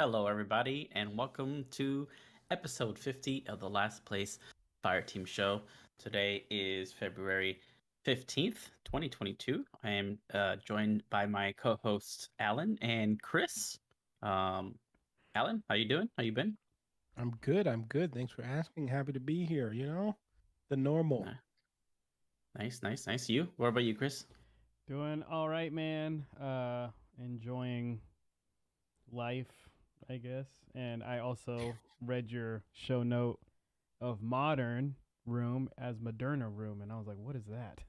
Hello, everybody, and welcome to episode 50 of the Last Place Fire Team Show. Today is February 15th, 2022. I am joined by my co-hosts, Alan and Chris. Alan, how you doing? How you been? I'm good. I'm good. Thanks for asking. Happy to be here. The normal. Ni- Nice, nice, nice. You? What about you, Chris? Doing all right, man. Enjoying life, I guess. And I also read your show note of modern room as Moderna room, and I was like, what is that?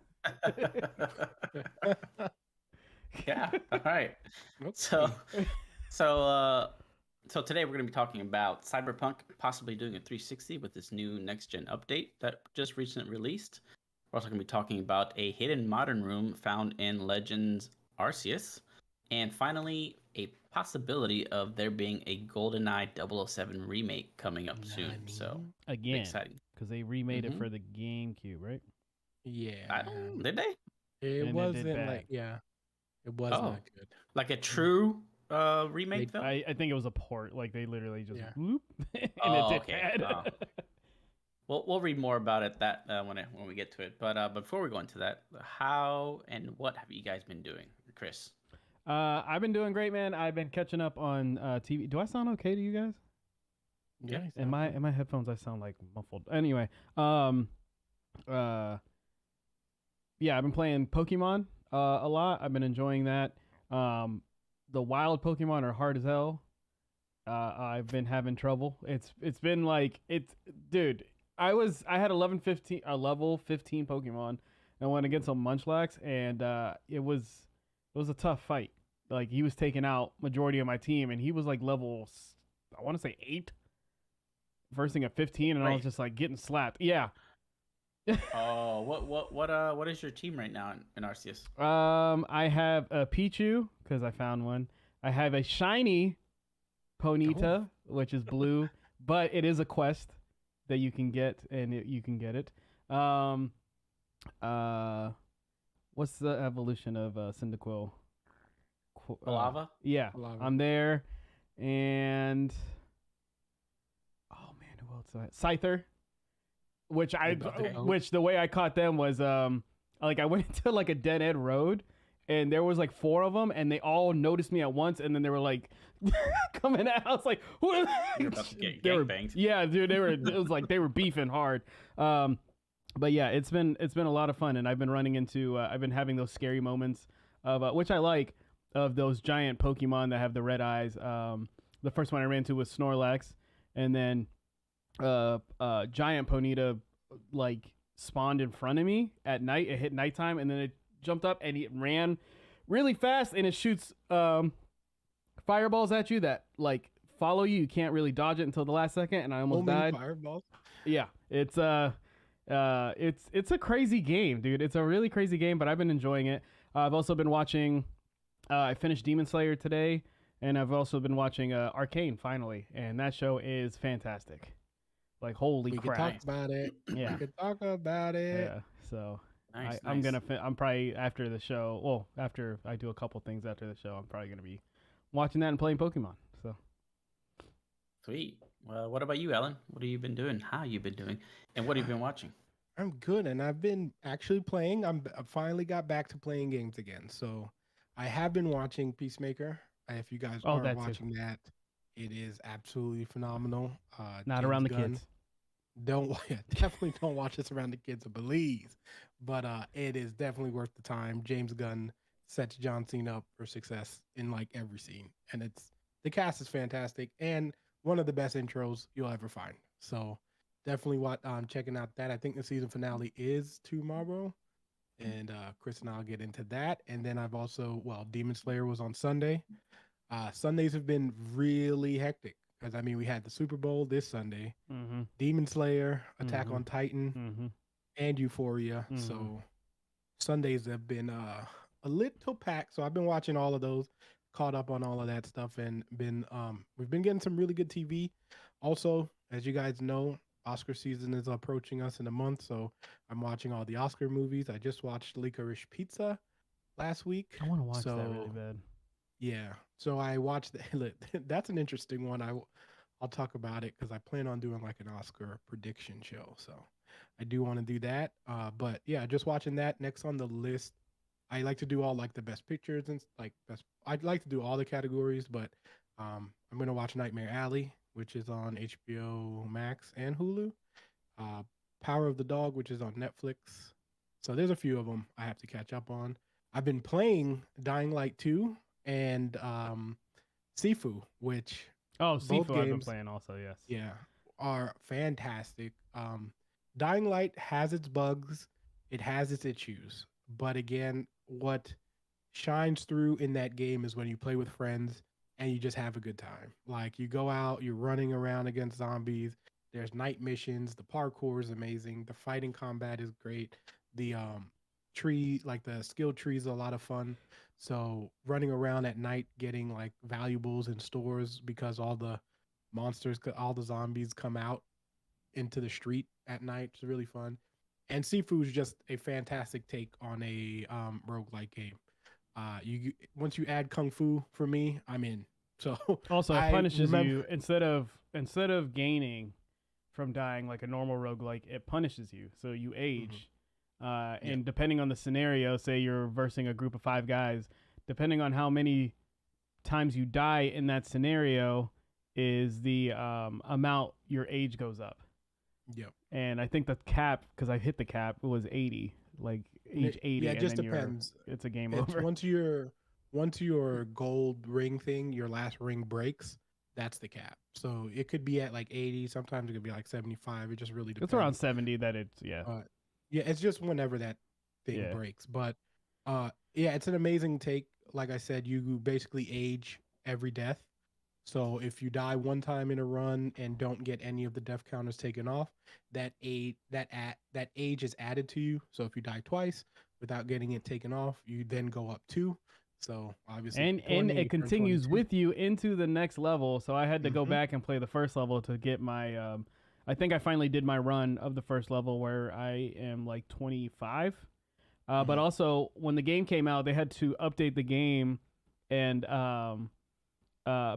Yeah, all right. So, Okay. so today we're going to be talking about Cyberpunk possibly doing a 360 with this new next gen update that just recently released. We're also going to be talking about a hidden modern room found in Legends Arceus, and finally a possibility of there being a Goldeneye 007 remake coming up soon. So Nani? Again, exciting. because they remade it hmm for the GameCube, right? Yeah. Did they? It And it did wasn't bad. like, yeah, it was Oh, not good. like a Mm. true They, remake though? I think it was a port. Like they literally just yeah. whoop, and it Oh, did okay. bad. We'll read more about it that when we get to it. But before we go into that, how and what have you guys been doing, Chris? I've been doing great, man. I've been catching up on TV. Do I sound okay to you guys? Yeah. Yeah. In my headphones, I sound like muffled. Anyway, um, uh, yeah, I've been playing Pokemon a lot. I've been enjoying that. The wild Pokemon are hard as hell. I've been having trouble. It's been like it's dude. I had 11 15 a level 15 Pokemon and I went against some Munchlax and it was a tough fight. Like he was taking out majority of my team and he was like level I want to say 8 first thing at 15 and I was Wait. just like getting slapped. Yeah. Oh, what is your team right now in Arceus? I have a Pichu because I found one. I have a shiny Ponyta, which is blue, but it is a quest that you can get, and you can get it. Um, uh, what's the evolution of Cyndaquil? Lava? Yeah, Lava. I'm there, and oh man, who else? Scyther, which Okay. which the way I caught them was like I went into like a dead end road and there was like 4 of them and they all noticed me at once and then they were like coming out. I was like, who are You're about to get they were, gangbanged. yeah, dude, they were it was like they were beefing hard. But yeah, it's been a lot of fun and I've been running into I've been having those scary moments of which I like of those giant Pokemon that have the red eyes. The first one I ran into was Snorlax and then giant Ponyta like spawned in front of me at night. It hit nighttime, and then it jumped up and it ran really fast, and it shoots fireballs at you that like follow you. You can't really dodge it until the last second, and I almost died. Fireballs. Yeah, it's a crazy game, dude. It's a really crazy game, but I've been enjoying it. I've also been watching. I finished Demon Slayer today, and I've also been watching Arcane finally, and that show is fantastic. Like holy We could crap! talk about it. Yeah. We could talk about it. Yeah. So Nice, I'm nice. gonna. I'm probably after the show. Well, after I do a couple things after the show, I'm probably gonna be watching that and playing Pokemon. So Sweet. Well, what about you, Alan? What have you been doing? How you been doing? And what have you been watching? I'm good, and I've been actually playing. I finally got back to playing games again. So I have been watching Peacemaker. If you guys oh, are that too. watching that, it is absolutely phenomenal. Not James around the Gunn. kids. Don't definitely don't watch this around the kids, please. But it is definitely worth the time. James Gunn sets John Cena up for success in like every scene, and the cast is fantastic and one of the best intros you'll ever find. So definitely checking out that. I think the season finale is tomorrow, and Chris and I'll get into that. And then I've also Demon Slayer was on Sunday. Sundays have been really hectic because I mean we had the Super Bowl this Sunday, Mm-hmm. Demon Slayer, Attack Mhm. on Titan, Mm-hmm. and Euphoria. Mhm. So Sundays have been a little packed. So I've been watching all of those, caught up on all of that stuff, and been we've been getting some really good TV. Also, as you guys know, Oscar season is approaching us in a month, so I'm watching all the Oscar movies. I just watched Licorice Pizza last week. I want to watch that really So bad. Yeah. So I watched that's an interesting one. I'll talk about it because I plan on doing like an Oscar prediction show. So I do want to do that. But yeah, just watching that. Next on the list, I like to do all like the best pictures and like best. I'd like to do all the categories, but I'm gonna watch Nightmare Alley, which is on HBO Max and Hulu. Uh, Power of the Dog, which is on Netflix. So there's a few of them I have to catch up on. I've been playing Dying Light 2 and Sifu, which Oh, both Sifu I've been games, playing also. Yes. yeah, are fantastic. Dying Light has its bugs, it has its issues, but again, what shines through in that game is when you play with friends and you just have a good time. Like you go out, you're running around against zombies. There's night missions. The parkour is amazing. The fighting combat is great. The tree, like the skill tree, is a lot of fun. So running around at night, getting like valuables in stores because all the zombies come out into the street at night. It's really fun. And Sifu is just a fantastic take on a roguelike game. You once you add kung fu for me, I'm in. So Also, it I punishes remember, you instead of gaining from dying like a normal roguelike, it punishes you. So you age. Yeah. And depending on the scenario, say you're versing a group of 5 guys, depending on how many times you die in that scenario, is the amount your age goes up. Yep. And I think the cap, because I hit the cap, it was 80, like age 80, Yeah, it and just then depends. it's a game It's over. once your gold ring thing, your last ring breaks, that's the cap. So it could be at like 80, sometimes it could be like 75. It just really It's around depends. 70 that it's, yeah. Yeah, it's just whenever that thing Yeah. breaks. But yeah, it's an amazing take. Like I said, you basically age every death. So if you die one time in a run and don't get any of the death counters taken off, that age is added to you. So if you die twice without getting it taken off, you then go up 2. So obviously And from 20, it you turn continues 22. with you into the next level. So I had to go Mhm. back and play the first level to get my I think I finally did my run of the first level where I am like 25. But Mhm. also when the game came out, they had to update the game and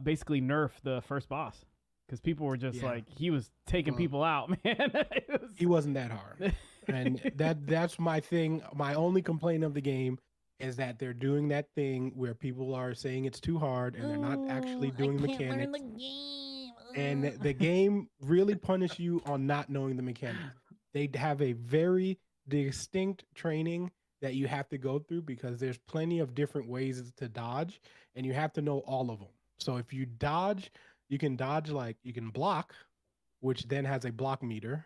basically nerf the first boss because people were just Yeah. like he was taking Well, people out, man. he wasn't that hard. And that's my thing. My only complaint of the game is that they're doing that thing where people are saying it's too hard and they're not actually I doing can't learn the mechanics. game. And the game really punish you on not knowing the mechanics. They have a very distinct training that you have to go through because there's plenty of different ways to dodge and you have to know all of them. So if you dodge, you can dodge like you can block, which then has a block meter.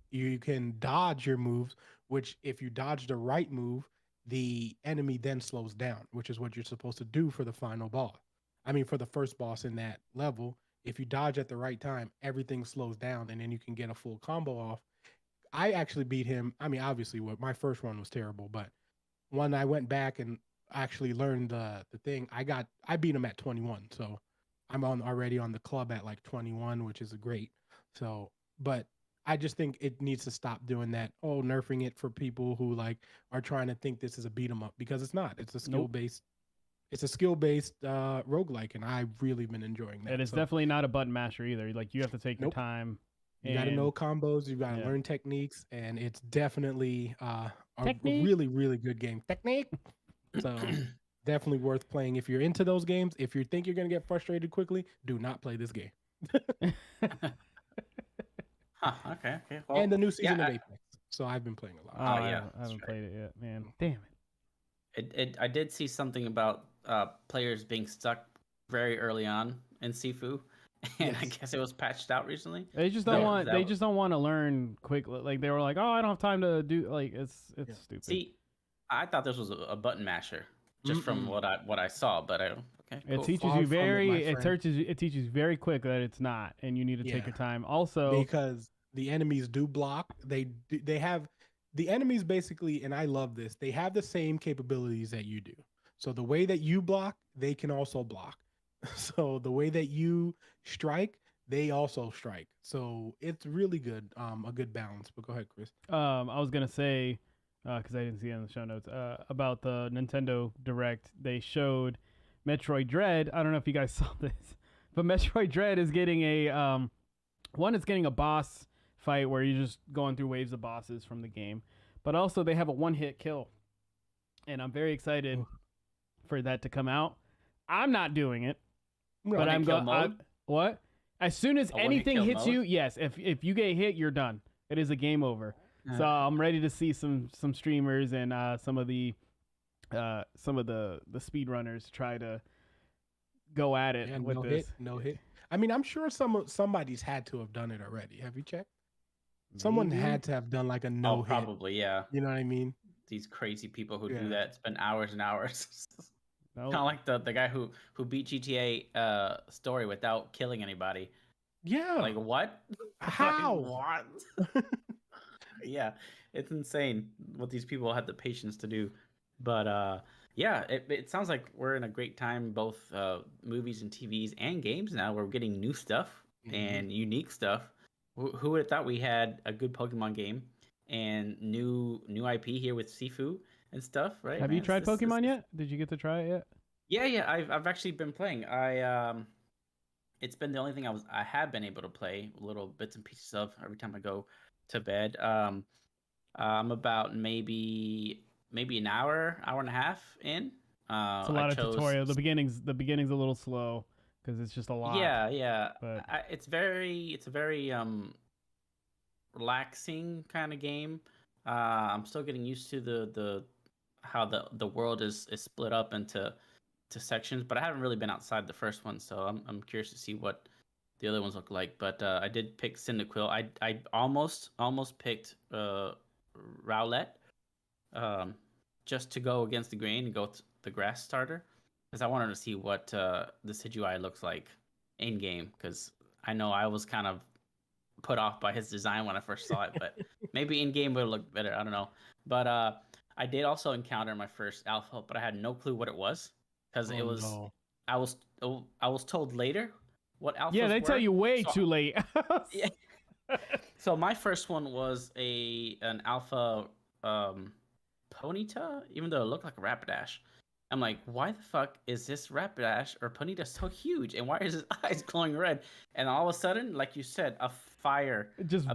You can dodge your moves, which if you dodge the right move, the enemy then slows down, which is what you're supposed to do for the final boss. I mean, for the first boss in that level, if you dodge at the right time, everything slows down and then you can get a full combo off. I actually beat him. I mean, obviously, what my first run was terrible, but when I went back and actually learned the thing, I beat him at 21. So I'm already on the club at like 21, which is a great. So, but I just think it needs to stop doing that. Oh, nerfing it for people who like are trying to think this is a beat 'em up because it's not. It's a skill Nope. based. It's a skill based roguelike, and I've really been enjoying that. And it's So definitely not a button masher either. Like you have to take your nope. time. You got to And know combos. You got to yeah. learn techniques, and it's definitely a Technique. really, really good game. Technique. So definitely worth playing if you're into those games. If you think you're gonna get frustrated quickly, do not play this game. Huh, okay. And Well, the new season yeah, of Apex. So I've been playing a lot. Oh, yeah, I that's haven't right. played it yet, man. Damn it. I did see something about players being stuck very early on in Sifu, and I Yes. guess it was patched out recently. They just That don't Yeah. wa- want. that They wa- just don't want to learn quick. Like they were like, "Oh, I don't have time to do." Like it's Yeah. stupid. See, I thought this was a button masher, just from Mm-mm. what I saw. But I don't. Okay, It cool. teaches Far you from it, my very. friend. It teaches you very quick that it's not, and you need to take Yeah. your time. Also, Because the enemies do block. They have the enemies basically, and I love this. They have the same capabilities that you do. So the way that you block, they can also block. So the way that you strike, they also strike. So it's really good. A good balance. But go ahead, Chris. I was gonna say, because I didn't see it in the show notes, about the Nintendo Direct. They showed Metroid Dread. I don't know if you guys saw this, but Metroid Dread is getting a it's getting a boss fight where you're just going through waves of bosses from the game, but also they have a one-hit kill, and I'm very excited for that to come out. I'm not doing it, but I'm going. What? As soon as anything hits you, yes. If you get hit, you're done. It is a game over. So I'm ready to see some streamers and some of the speedrunners try to go at it with this. No hit. I mean, I'm sure somebody's had to have done it already. Have you checked? Someone had to have done like a no hit. Probably, yeah. You know what I mean? These crazy people who do that spend hours and hours. Nope. Kind of like the guy who beat GTA story without killing anybody. Yeah. Like what? How? Like, what? Yeah, it's insane what these people had the patience to do. But yeah, it sounds like we're in a great time, both movies and TVs and games now. We're getting new stuff and unique stuff. Who would have thought we had a good Pokemon game and new IP here with Sifu and stuff, right? Have you tried Pokemon yet? Did you get to try it yet? Yeah. I've actually been playing. It's been the only thing I have been able to play little bits and pieces of every time I go to bed. I'm about maybe an hour and a half in. It's a lot of tutorial. The beginning's a little slow because it's just a lot. Yeah. But it's a very relaxing kind of game. I'm still getting used to the how the world is split up into sections, but I haven't really been outside the first one, so I'm curious to see what the other ones look like. But I did pick Cyndaquil. I almost picked Rowlet, just to go against the grain and go the grass starter, because I wanted to see what the Decidueye looks like in game, because I know I was kind of put off by his design when I first saw it, but maybe in game would look better. I don't know. But I did also encounter my first alpha, but I had no clue what it was, because I was told later what alphas yeah, they were. tell you way too late. Yeah. So my first one was an alpha Ponyta, even though it looked like a Rapidash. I'm like, why the fuck is this Rapidash or Ponyta so huge, and why is his eyes glowing red? And all of a sudden, like you said, a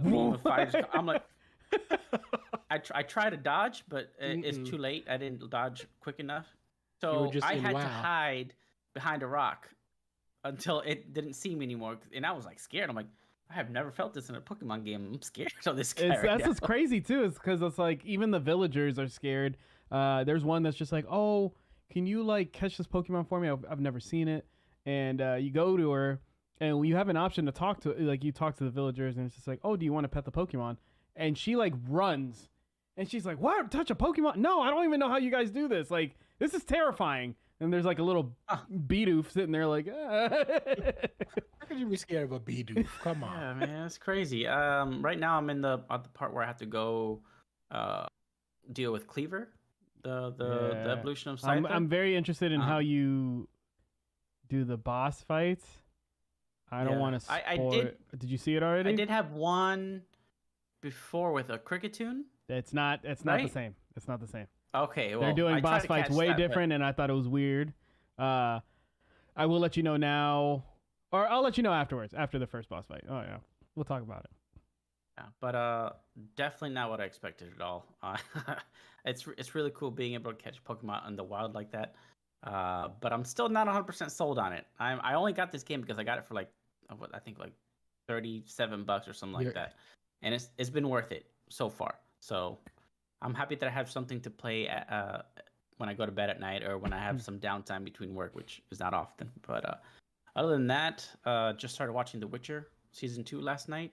beam of fire. I'm like, I try to dodge, but it's too late. I didn't dodge quick enough, so I had to hide behind a rock until it didn't see me anymore, and I was like scared. I'm like, I have never felt this in a Pokemon game. I'm scared of this guy. That's what's crazy too, is because it's like even the villagers are scared. There's one that's just like, oh, can you like catch this Pokemon for me? I've never seen it. And you go to her, and you have an option to talk to, like you talk to the villagers, and it's just like, oh, do you want to pet the Pokemon? And she like runs, and she's like, what? Touch a Pokemon? No, I don't even know how you guys do this. Like, this is terrifying. And there's like a little Bidoof sitting there like, ah. How could you be scared of a Bidoof? Come on. Yeah, man, it's crazy. Right now I'm at the part where I have to go deal with Cleaver, the evolution of Scyther. I'm very interested in how you do the boss fights. I don't want to spoil. I did you see it already? I did have one before with a Cricketune. It's not the same. It's not the same. Okay, well, they're doing boss fights way different, and I thought it was weird. I will let you know now, or I'll let you know afterwards, after the first boss fight. Oh yeah, we'll talk about it. Yeah, but definitely not what I expected at all. It's really cool being able to catch Pokemon in the wild like that. But I'm still not 100% sold on it. I only got this game because I got it for like I think like $37 or something like that, and it's been worth it so far. So I'm happy that I have something to play when I go to bed at night, or when I have some downtime between work, which is not often. But other than that, just started watching The Witcher Season 2 last night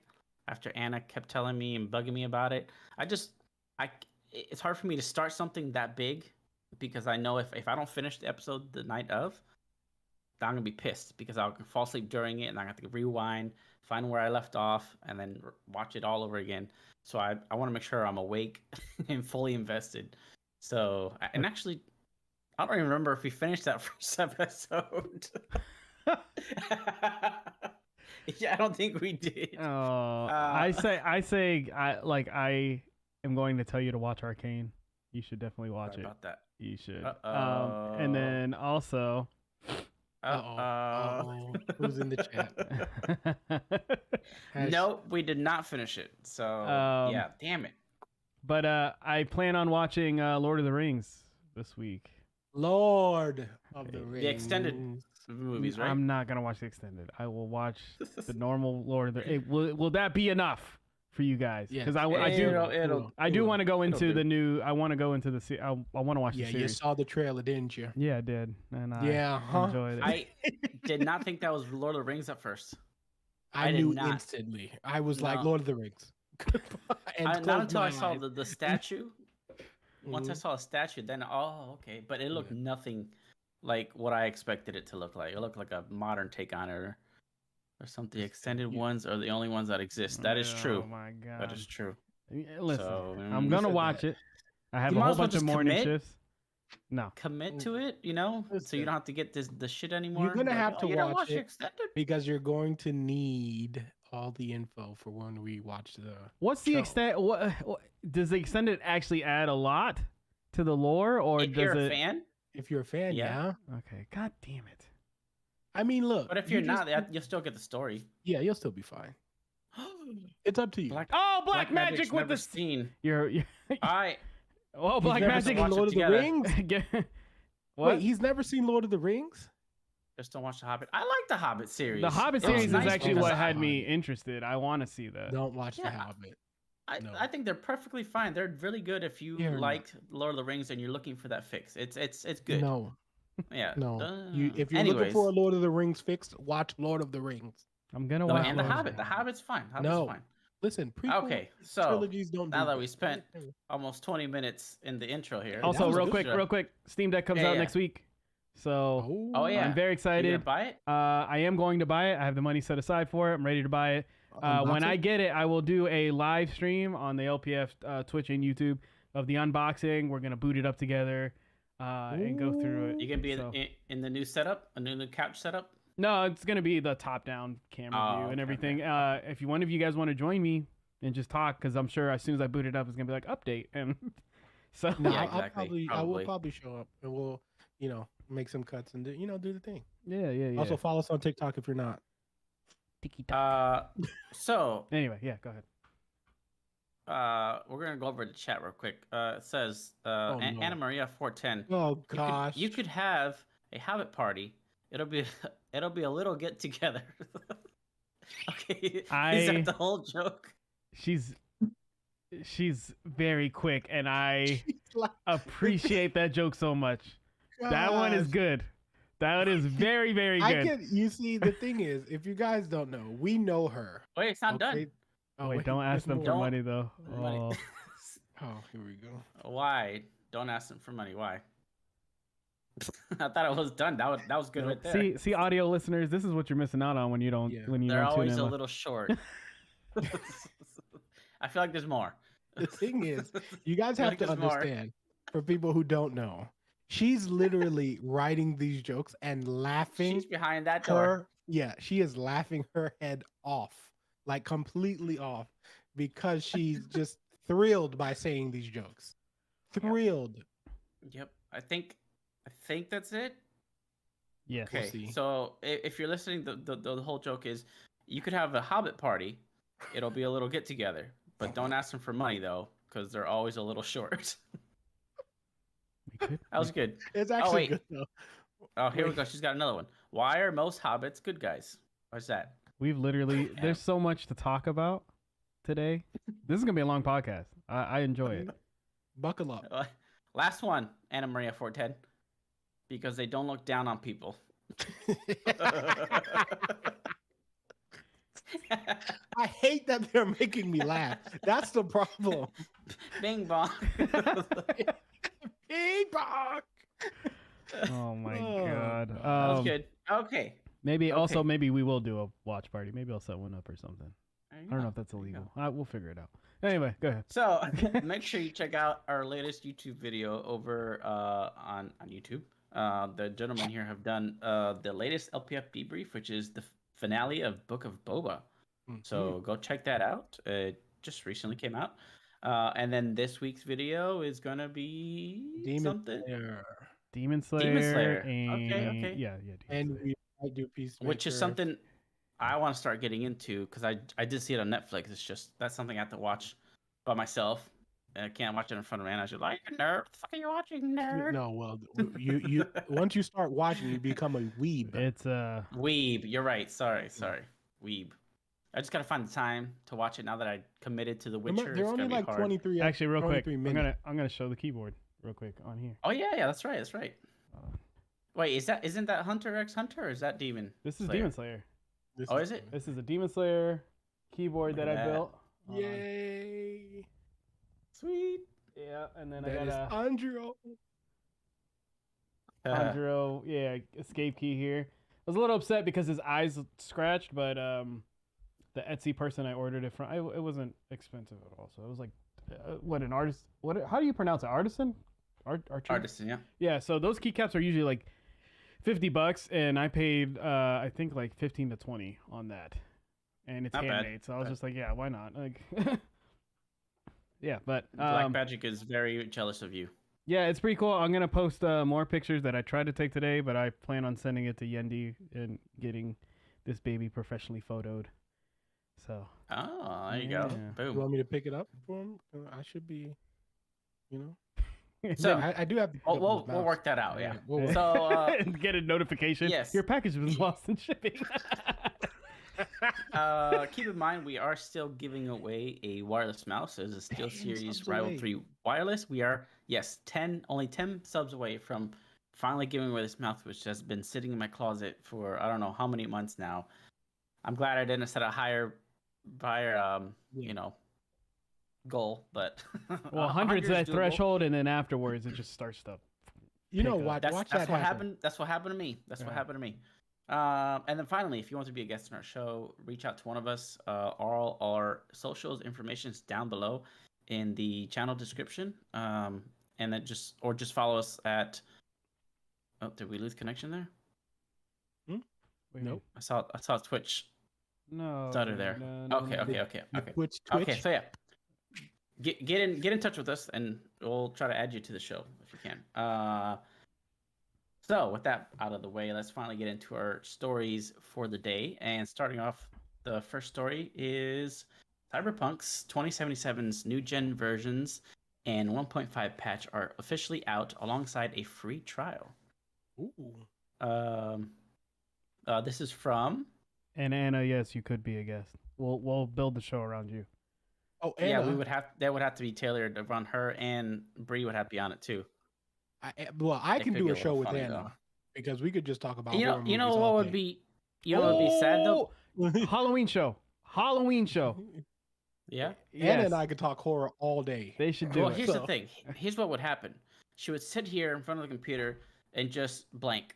after Anna kept telling me and bugging me about it. It's hard for me to start something that big, because I know if I don't finish the episode the night of, I'm going to be pissed, because I'll fall asleep during it, and I have to rewind, find where I left off, and then watch it all over again. So I want to make sure I'm awake and fully invested. So, and actually, I don't even remember if we finished that first episode. Yeah, I don't think we did. Oh, I am going to tell you to watch Arcane. You should definitely watch it. About that. You should. Uh-oh. And then also, Uh-oh. Who's in the chat? No, we did not finish it. So yeah, damn it. But I plan on watching Lord of the Rings this week. Lord of the Rings. The extended movies, right? I'm not gonna watch the extended. I will watch the normal Lord of the. Hey, will that be enough for you guys? Because I do want to go into the new. I want to go into the. I want to watch the series. Yeah, you saw the trailer, didn't you? Yeah, I did, and I enjoyed it. I did not think that was Lord of the Rings at first. I knew instantly. I was like, Lord of the Rings. Not until I saw the statue. Once I saw a statue, then okay, but it looked nothing like what I expected it to look like. It looked like a modern take on it, or something. The extended ones are the only ones that exist. That is true. Oh my god, that is true. Listen, so, I'm gonna watch it. I have a whole bunch of morning shifts. No, commit to it, so you don't have to get the shit anymore. You're gonna have to watch it because you're going to need all the info for when we watch the. What's the extent? What does the extended actually add a lot to the lore, or if you're a fan? If you're a fan, yeah. Okay. God damn it. I mean, look. But if you're not, you'll still get the story. Yeah, you'll still be fine. It's up to you. Black magic with the scene. You're. Oh, Black magic in Lord of the Rings. What? Wait, he's never seen Lord of the Rings? Just don't watch The Hobbit. I like The Hobbit series. The Hobbit series is actually what had me interested. I want to see that. Don't watch The Hobbit. I think they're perfectly fine. They're really good if you liked Lord of the Rings and you're looking for that fix. It's good. No. Yeah. No. If you're looking for a Lord of the Rings fix, watch Lord of the Rings. I'm gonna watch. And The Hobbit. The Hobbit's fine. Hobbit's fine. Listen, okay, so trilogies don't now that we spent almost 20 minutes in the intro here. Also, real quick, Steam Deck comes out next week. So I'm very excited. You're gonna buy it? I am going to buy it. I have the money set aside for it. I'm ready to buy it. When I get it, I will do a live stream on the LPF Twitch and YouTube of the unboxing. We're gonna boot it up together and go through it. You gonna be in the new setup, a new couch setup? No, it's gonna be the top-down camera view and everything. If one of you guys want to join me and just talk, because I'm sure as soon as I boot it up, it's gonna be like update and so. No, exactly. I will probably show up and we'll make some cuts and do the thing. Yeah. Also follow us on TikTok if you're not. So anyway, go ahead. We're gonna go over the chat real quick. It says Anna Maria 410. Oh gosh. You could have a Hobbit party. It'll be a little get together. Okay. Is that the whole joke? She's very quick, and I appreciate that joke so much. Gosh. That one is good. That one is very, very good. You see, the thing is, if you guys don't know, we know her. Wait, it's not done. Oh, wait, don't ask them for money, though. Oh, here we go. Why? Don't ask them for money. Why? I thought it was done. That was good right there. See, audio listeners, this is what you're missing out on when you don't. Yeah. When you They're don't always a little short. I feel like there's more. The thing is, you guys have to understand. For people who don't know, she's literally writing these jokes and laughing. She's behind that door. Yeah, she is laughing her head off, like completely off, because she's just thrilled by saying these jokes. Thrilled. Yep. I think that's it. Yeah. Okay. We'll so if you're listening, the whole joke is you could have a Hobbit party. It'll be a little get together, but don't ask them for money though, because they're always a little short. That was good. It's actually good though. Oh, here we go. She's got another one. Why are most hobbits good guys? What's that? We've literally there's so much to talk about today. This is gonna be a long podcast. I enjoy it. Buckle up. Last one, Anna Maria 410. Because they don't look down on people. I hate that they're making me laugh. That's the problem. Bing bong. Bing bong. Oh my god. That was good. Okay. Maybe we will do a watch party. Maybe I'll set one up or something. I don't know if that's illegal. We'll figure it out. Anyway, go ahead. So make sure you check out our latest YouTube video over on YouTube. The gentlemen here have done the latest LPF debrief, which is the finale of Book of Boba. Mm-hmm. So go check that out. It just recently came out. And then this week's video is going to be Demon something. Slayer. Demon Slayer. Demon Slayer. And, Okay. Yeah, Demon And Slayer. we might do Peacemaker. Which is something I want to start getting into because I did see it on Netflix. It's just that's something I have to watch by myself. And I can't watch it in front of Anna. She's like, nerd, what the fuck are you watching, nerd? No, well, you once you start watching, you become a weeb. It's Weeb. You're right. Sorry. Weeb. I just gotta find the time to watch it now that I committed to The Witcher. They're It's only gonna be like hard. 23. actually real quick. 23 minutes. I'm gonna show the keyboard real quick on here. Oh yeah, that's right. Wait, isn't that Hunter x Hunter or is that Demon? This is Slayer? Demon Slayer. Is it? This is a Demon Slayer keyboard Look that at I that. built. Hold on. Yay! Sweet. Yeah, and then That I is got a Andro. Andro, escape key here. I was a little upset because his eyes scratched, but the Etsy person I ordered it from, it wasn't expensive at all. So it was like, what an artist? How do you pronounce it? Artisan? Artisan, yeah. Yeah. So those keycaps are usually like $50, and I paid I think like 15 to 20 on that, and it's Not bad. handmade. So I was just like, yeah, why not? Like, yeah, but Black Magic is very jealous of you. yeah, it's pretty cool. I'm gonna post more pictures that I tried to take today, but I plan on sending it to Yendi and getting this baby professionally photoed. So. Oh, there you Yeah. go. You Boom. want me to pick it up for him? I should be, you know. So I do have to. we'll work that out. Yeah. We'll work- So Get a notification. yes. Your package was lost in shipping. keep in mind we are still giving away a wireless mouse as a Steel 10 Series subs Rival away. 3 wireless. We are only 10 subs away from finally giving away this mouse, which has been sitting in my closet for I don't know how many months now. I'm glad I didn't set a higher goal, but Well, 100's that threshold, and then afterwards it just starts to. You know, pick up. watch That's that what happen. happened. That's what happened to me. That's what Yeah. happened to me. And then finally, if you want to be a guest on our show, reach out to one of us. All our socials information is down below in the channel description. And then just follow us at. Oh, did we lose connection there? Wait, Nope. I saw Twitch No. stutter there. No, Okay. Twitch. Okay, so yeah, get in touch with us, and we'll try to add you to the show if you can. So with that out of the way, let's finally get into our stories for the day. And starting off, the first story is Cyberpunk's 2077's new gen versions and 1.5 patch are officially out alongside a free trial. Ooh. This is from. And Anna, yes, you could be a guest. We'll build the show around you. Oh, Anna. Yeah, that would have to be tailored around her, and Bree would have to be on it too. I It can could do get a a show little with funny, Anna though. because we could just talk about. You know horror movies what all would day. be what would be sad though. Halloween show. Yeah. Anna Yes, and I could talk horror all day. they should do Well, it. here's the So- thing. Here's what would happen. She would sit here in front of the computer and just blank.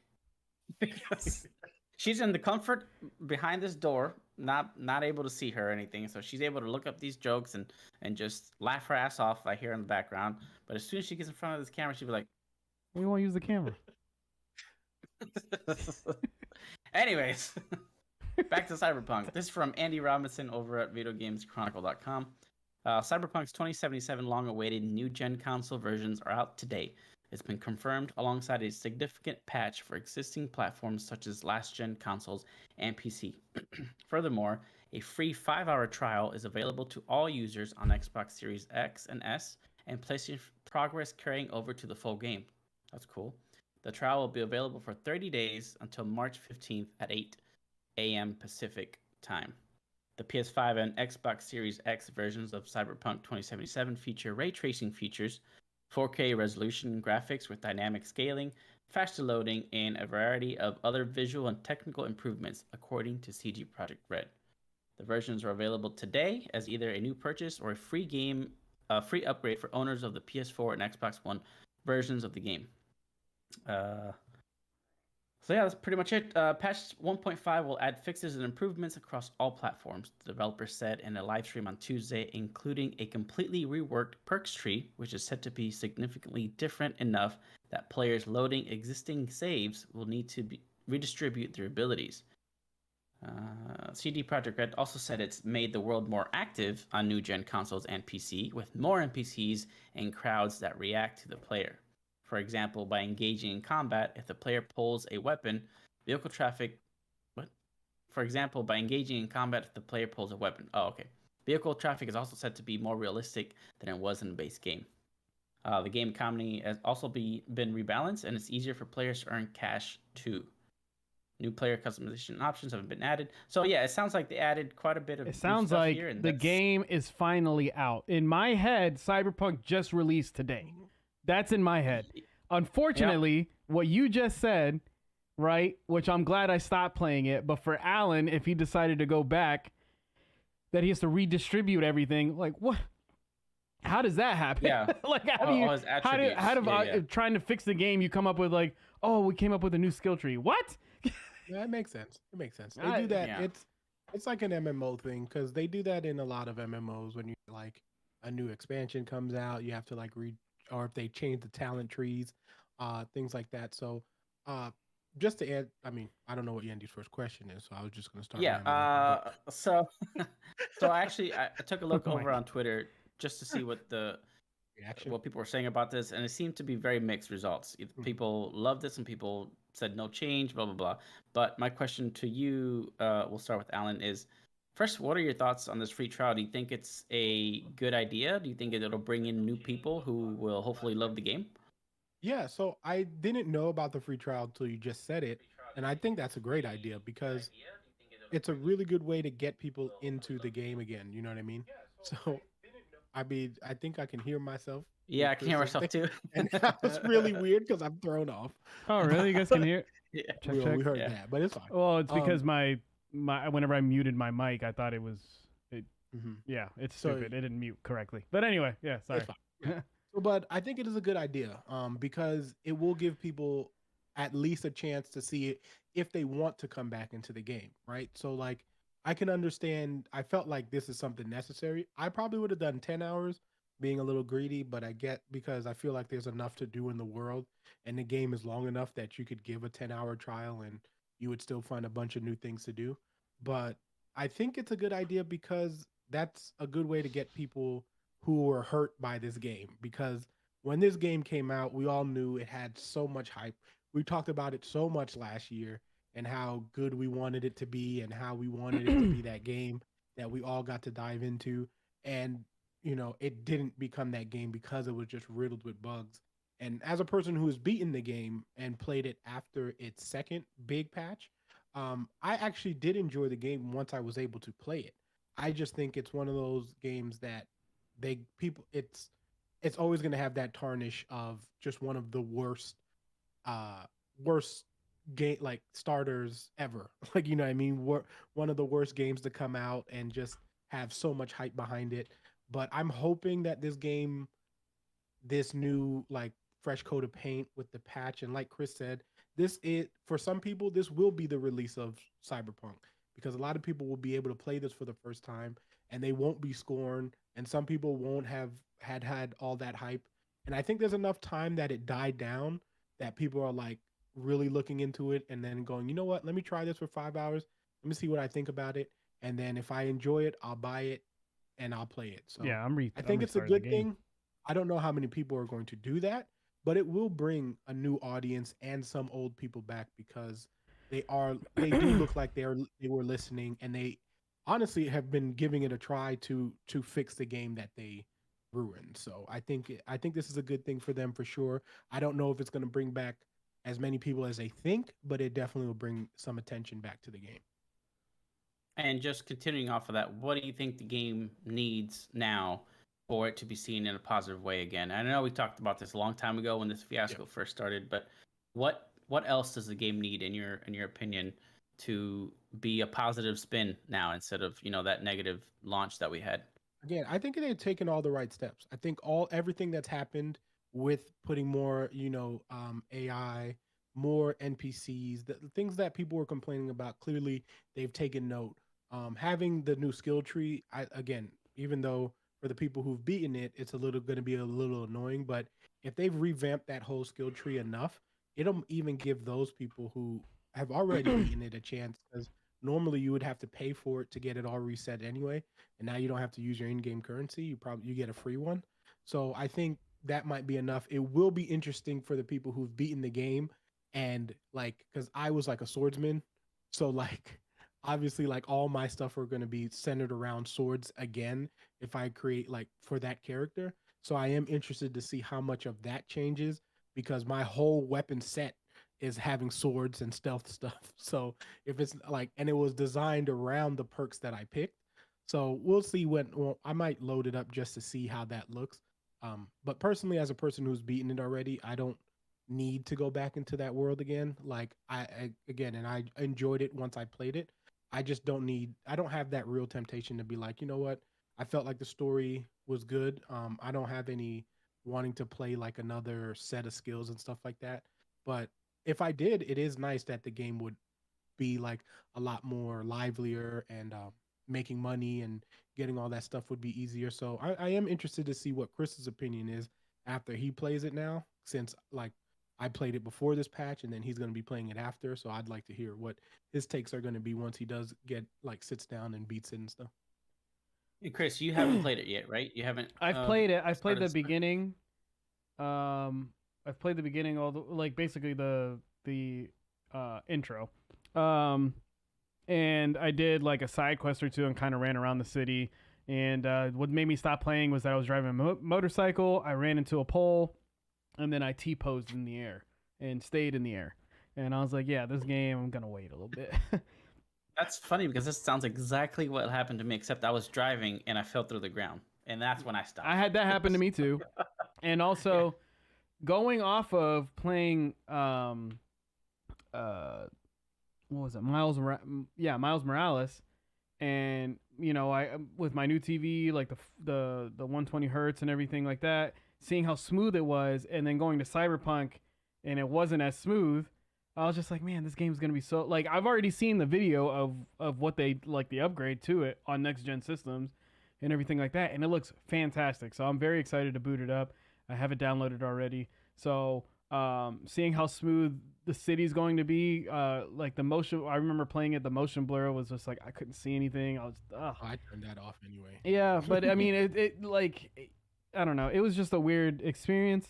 Because she's in the comfort behind this door, not able to see her or anything. So she's able to look up these jokes and just laugh her ass off. I hear in the background. But as soon as she gets in front of this camera, she'll be like. We won't use the camera. Anyways, back to Cyberpunk. This is from Andy Robinson over at VideoGamesChronicle.com. Cyberpunk's 2077 long-awaited new-gen console versions are out today. It's been confirmed alongside a significant patch for existing platforms such as last-gen consoles and PC. Furthermore, a free 5-hour trial is available to all users on Xbox Series X and S, and PlayStation Progress carrying over to the full game. That's cool. The trial will be available for 30 days until March 15th at 8 a.m. Pacific time. The PS5 and Xbox Series X versions of Cyberpunk 2077 feature ray tracing features, 4K resolution graphics with dynamic scaling, faster loading, and a variety of other visual and technical improvements, according to CD Projekt Red. The versions are available today as either a new purchase or a free upgrade for owners of the PS4 and Xbox One versions of the game. So yeah, that's pretty much it. Patch 1.5 will add fixes and improvements across all platforms, the developer said in a live stream on Tuesday, including a completely reworked perks tree, which is said to be significantly different enough that players loading existing saves will need to redistribute their abilities. CD Projekt Red also said it's made the world more active on new-gen consoles and PC, with more NPCs and crowds that react to the player. For example, by engaging in combat, if the player pulls a weapon, vehicle traffic. What? For example, by engaging in combat, if the player pulls a weapon. Oh, okay. Vehicle traffic is also said to be more realistic than it was in the base game. The game economy has also been rebalanced, and it's easier for players to earn cash too. New player customization options have been added. So yeah, it sounds like they added quite a bit of It new sounds stuff like here, and the game is finally out. In my head, Cyberpunk just released today. That's in my head. Unfortunately, what you just said, right, which I'm glad I stopped playing it, but for Alan, if he decided to go back, that he has to redistribute everything, like what? How does that happen? Yeah. Like how do All you his how do attributes. trying to fix the game, you come up with like, oh, we came up with a new skill tree. What? Yeah, it makes sense. It makes sense. They do that. Yeah. It's like an MMO thing because they do that in a lot of MMOs when you like a new expansion comes out, you have to like read, or if they change the talent trees, things like that. So, just to add, I mean, I don't know what Yandy's first question is, so I was just gonna start. Yeah. rambling, So, so actually, I took a look Oh my over on Twitter just to see what reaction. what people were saying about this, and it seemed to be very mixed results. People loved this, and people said no change, blah blah blah. But my question to you, we'll start with Alan, is first, what are your thoughts on this free trial? Do you think it's a good idea? Do you think it'll bring in new people who will hopefully love the game? Yeah, so I didn't know about the free trial until you just said it, and I think that's a great idea because it's a really good way to get people into the game again. You know what I mean? So I mean, I think I can hear myself. Yeah, I can hear myself too. And that was really weird because I'm thrown off. Oh, really? You guys can hear? Yeah. Check, we, check. we heard Yeah. that, but it's fine. Well, it's because my whenever I muted my mic, I thought it was Mhm. yeah, it's So- stupid. It didn't mute correctly. But anyway, yeah, sorry. It's fine. Yeah. But I think it is a good idea because it will give people at least a chance to see it if they want to come back into the game, right? So like I can understand. I felt like this is something necessary. I probably would have done 10 hours, being a little greedy, but I get because I feel like there's enough to do in the world, and the game is long enough that you could give a 10-hour trial and you would still find a bunch of new things to do. But I think it's a good idea because that's a good way to get people who were hurt by this game, because when this game came out, we all knew it had so much hype. We talked about it so much last year and how good we wanted it to be and how we wanted it to be that game that we all got to dive into. And, you know, it didn't become that game because it was just riddled with bugs. And as a person who has beaten the game and played it after its second big patch, I actually did enjoy the game once I was able to play it. I just think it's one of those games that it's always going to have that tarnish of just one of the worst game like starters ever. Like, you know what I mean? One of the worst games to come out and just have so much hype behind it. But I'm hoping that this game, this new like fresh coat of paint with the patch, and like Chris said, this is for some people this will be the release of Cyberpunk, because a lot of people will be able to play this for the first time and they won't be scorned, and some people won't have had all that hype. And I think there's enough time that it died down that people are like really looking into it and then going, you know what, let me try this for 5 hours, let me see what I think about it, and then if I enjoy it, I'll buy it and I'll play it. So Yeah, I think it's a good thing. I don't know how many people are going to do that, but it will bring a new audience and some old people back because they do look like they were listening, and they honestly have been giving it a try to fix the game that they ruined. So I think this is a good thing for them for sure. I don't know if it's going to bring back as many people as they think, but it definitely will bring some attention back to the game. And just continuing off of that, what do you think the game needs now for it to be seen in a positive way again? I know we talked about this a long time ago when this fiasco first started, but what else does the game need in your opinion to be a positive spin now instead of, you know, that negative launch that we had? Again, I think they've taken all the right steps. I think everything that's happened with putting more, AI, more NPCs, the things that people were complaining about, clearly they've taken note. Having the new skill tree, again, even though for the people who've beaten it, it's going to be a little annoying, but if they've revamped that whole skill tree enough, it'll even give those people who have already beaten it a chance, because normally you would have to pay for it to get it all reset anyway, and now you don't have to use your in-game currency. You get a free one. So I think that might be enough. It will be interesting for the people who've beaten the game, and like, because I was like a swordsman, so like obviously like all my stuff are going to be centered around swords again if I create like for that character. So I am interested to see how much of that changes, because my whole weapon set is having swords and stealth stuff. So if it's like, and it was designed around the perks that I picked. So we'll see well, I might load it up just to see how that looks. But personally, as a person who's beaten it already, I don't need to go back into that world again. Like again, and I enjoyed it once I played it. I just don't need. I don't have that real temptation to be like, you know what? I felt like the story was good. I don't have any wanting to play like another set of skills and stuff like that. But if I did, it is nice that the game would be like a lot more livelier, and making money and getting all that stuff would be easier. So I am interested to see what Chris's opinion is after he plays it now, since like I played it before this patch and then he's going to be playing it after. So I'd like to hear what his takes are going to be once he does get like sits down and beats it and stuff. Hey, Chris, you haven't played it yet, right? You haven't. I've played it. I've played the started- beginning. I've played the beginning, all the like basically the intro. And I did like a side quest or two and kind of ran around the city. And what made me stop playing was that I was driving a motorcycle. I ran into a pole, and then I T-posed in the air and stayed in the air. And I was like, yeah, this game, I'm gonna wait a little bit. That's funny because this sounds exactly what happened to me, except I was driving and I fell through the ground, and that's when I stopped. I had that happen to me too. And also going off of playing what was it, Miles Morales, and you know, I with my new TV, like the 120 hertz and everything like that, seeing how smooth it was, and then going to Cyberpunk and it wasn't as smooth, I was just like, man, this game's gonna be so, like, I've already seen the video of what they like the upgrade to it on next gen systems and everything like that, and it looks fantastic. So I'm very excited to boot it up. I have it downloaded already. So seeing how smooth the city's going to be, like the motion, I remember playing it, the motion blur was just like I couldn't see anything. I was I turned that off anyway. Yeah, but I mean it like, I don't know, it was just a weird experience.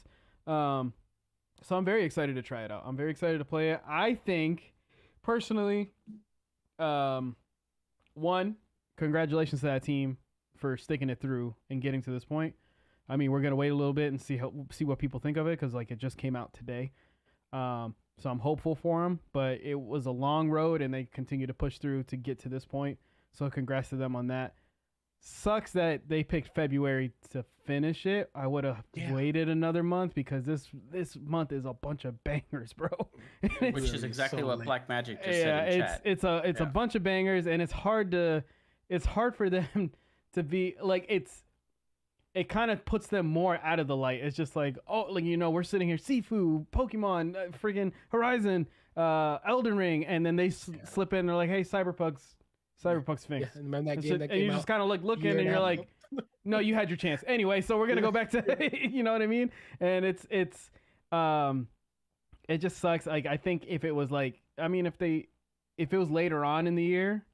So I'm very excited to try it out. I'm very excited to play it. I think personally, one, congratulations to that team for sticking it through and getting to this point. I mean, we're gonna wait a little bit and see what people think of it, because like it just came out today. So I'm hopeful for them, but it was a long road and they continue to push through to get to this point. So congrats to them on that. Sucks that they picked February to finish it. I would have waited another month, because this month is a bunch of bangers, bro. Which is exactly what Black Magic just said in chat. It's a bunch of bangers, and it's hard for them to be like, it kind of puts them more out of the light. It's just like, oh, like, you know, we're sitting here, Sifu, Pokemon, friggin' Horizon, Elden Ring, and then they slip in. They're like, hey, Cyberpunk's Sphinx. Yeah, remember that game that and you just kind of like looking, and you're like, no, you had your chance anyway. So we're gonna go back to, you know what I mean? And it just sucks. Like, I think if it was like, I mean, if it was later on in the year,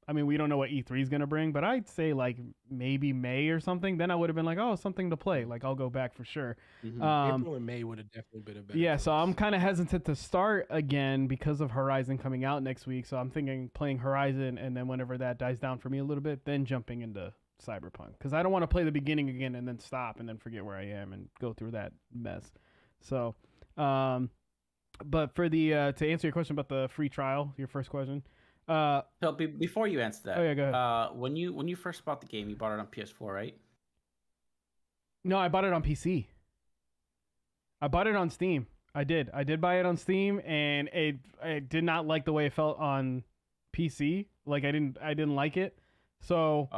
I mean, we don't know what E3 is going to bring, but I'd say like maybe May or something. Then I would have been like, oh, something to play. Like, I'll go back for sure. Mm-hmm. April and May would have definitely been a better Yeah, choice. so I'm kind of hesitant to start again because of Horizon coming out next week. So I'm thinking playing Horizon, and then whenever that dies down for me a little bit, then jumping into Cyberpunk. Because I don't want to play the beginning again and then stop and then forget where I am and go through that mess. So, but for the to answer your question about the free trial, your first question. So before you answer that, oh yeah, go ahead. When you first bought the game, you bought it on PS4, right? No, I bought it on PC. I bought it on Steam. I did buy it on Steam, and I did not like the way it felt on PC. Like, I didn't like it. So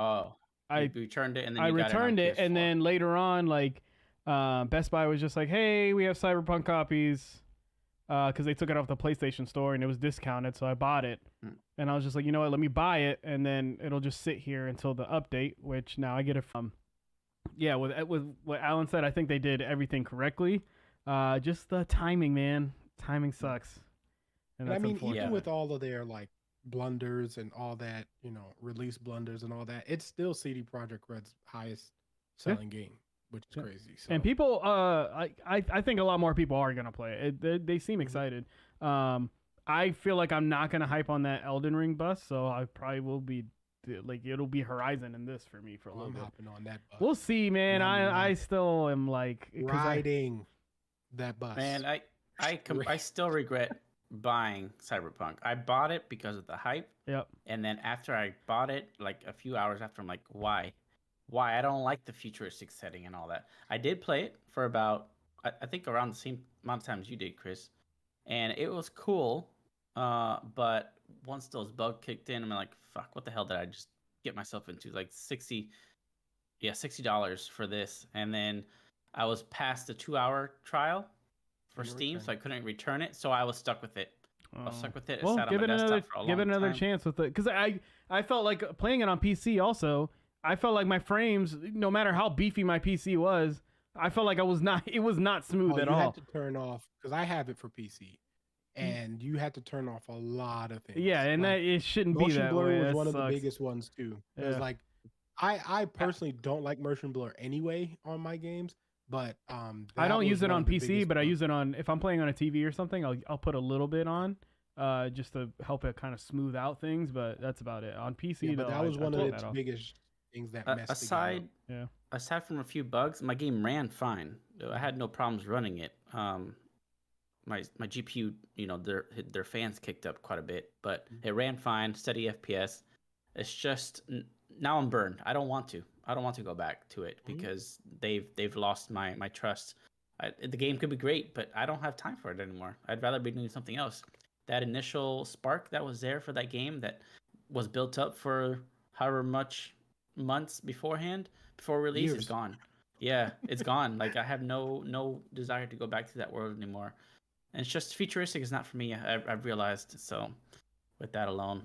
I returned it, and then I returned it, and then later on, like, Best Buy was just like, hey, we have Cyberpunk copies. Because they took it off the PlayStation Store and it was discounted, so I bought it. And I was just like, you know what, let me buy it, and then it'll just sit here until the update, which now I get it from. Yeah, with what Alan said, I think they did everything correctly. Just the timing, man. Timing sucks. And I mean, even with all of their like blunders and all that, you know, release blunders and all that, it's still CD Projekt Red's highest selling game. which is crazy. So. And people, I think a lot more people are gonna play it. They seem excited. I feel like I'm not gonna hype on that Elden Ring bus, so I probably will be like it'll be Horizon in this for me for a little I'm bit. hopping on that bus. We'll see, man. I still am like riding that bus. Man, I still regret buying Cyberpunk. I bought it because of the hype. Yep. And then after I bought it, like a few hours after, I'm like, why? Why? I don't like the futuristic setting and all that. I did play it for about, I think around the same amount of time as you did, Chris. And it was cool. But once those bugs kicked in, I'm like, fuck, what the hell did I just get myself into? Like $60 for this. And then I was past the 2-hour trial for Steam, so I couldn't return it. So I was stuck with it. I was stuck with it. Well, give it another chance with it, because I felt like playing it on PC. Also, I felt like my frames, no matter how beefy my PC was, I felt like it was not smooth at all. You had to turn off, because I have it for PC, and you had to turn off a lot of things. Yeah, and like, that it shouldn't be that way. Motion blur was that one sucks. of the biggest ones too. It was like, I personally don't like motion blur anyway on my games. But I don't use it on PC, but I use it on, if I'm playing on a TV or something, I'll put a little bit on, just to help it kind of smooth out things. But that's about it. On PC, yeah, but that was one of its biggest things that messed aside from a few bugs, my game ran fine. I had no problems running it. My GPU, their fans kicked up quite a bit, but it ran fine, steady FPS. It's just now I'm burned. I don't want to go back to it because they've lost my trust. The game could be great, but I don't have time for it anymore. I'd rather be doing something else. That initial spark that was there for that game that was built up for however much months before release is gone. Yeah, it's gone. Like I have no desire to go back to that world anymore. And it's just futuristic is not for me. I've realized. So with that alone.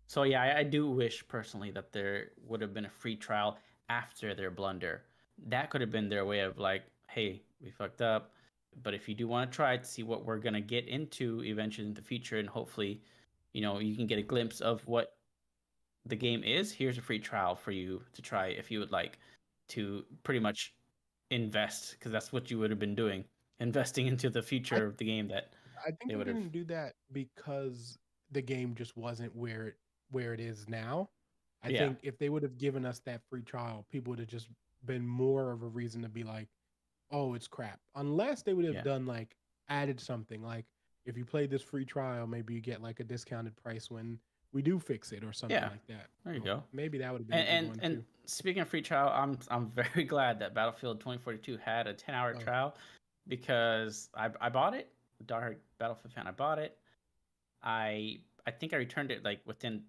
So yeah, I do wish personally that there would have been a free trial after their blunder. That could have been their way of like, hey, we fucked up, but if you do want to try it to see what we're gonna get into eventually in the future, and hopefully, you can get a glimpse of what the game is. Here's a free trial for you to try if you would like to pretty much invest, because that's what you would have been doing, investing into the future of the game. That I think they didn't do that because the game just wasn't where it is now. I think if they would have given us that free trial, people would have just been more of a reason to be like, oh, it's crap. Unless they would have done like added something like, if you play this free trial, maybe you get like a discounted price when we do fix it or something like that. There you go. Maybe that would have been a good one and too. Speaking of free trial, I'm very glad that Battlefield 2042 had a 10-hour trial, because I bought it. Dark Battlefield fan, I bought it. I think I returned it like within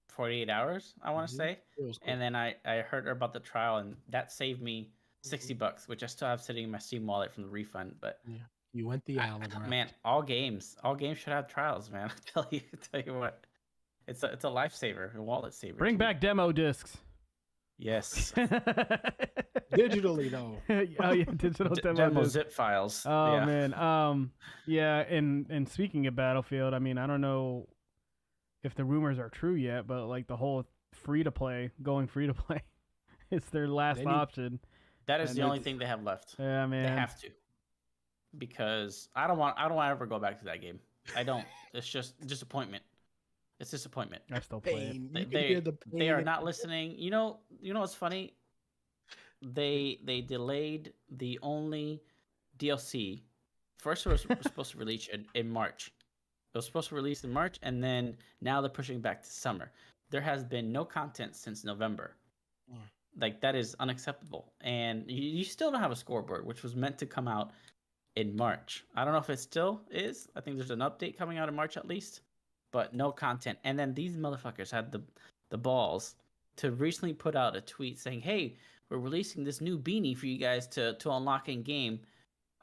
48 hours, I want to say. Cool. And then I heard about the trial, and that saved me $60, which I still have sitting in my Steam wallet from the refund. But you went the Allen route. Man, all games should have trials, man. I tell you what, it's a lifesaver, a wallet saver. Bring back demo discs. Yes. Digitally though. Oh yeah, digital demo zip files. Oh man. Yeah, and speaking of Battlefield, I mean, I don't know if the rumors are true yet, but like the whole going free to play is their last option. That is the only thing they have left. Yeah, man. They have to. Because I don't want to ever go back to that game. I don't. It's just disappointment. It's disappointment. I still play it. They are not listening. You know what's funny? They delayed the only DLC. First, it was supposed to release in March. It was supposed to release in March, and then now they're pushing back to summer. There has been no content since November. Like, that is unacceptable. And you still don't have a scoreboard, which was meant to come out in March. I don't know if it still is. I think there's an update coming out in March at least, but no content. And then these motherfuckers had the balls to recently put out a tweet saying, hey, we're releasing this new beanie for you guys to unlock in game.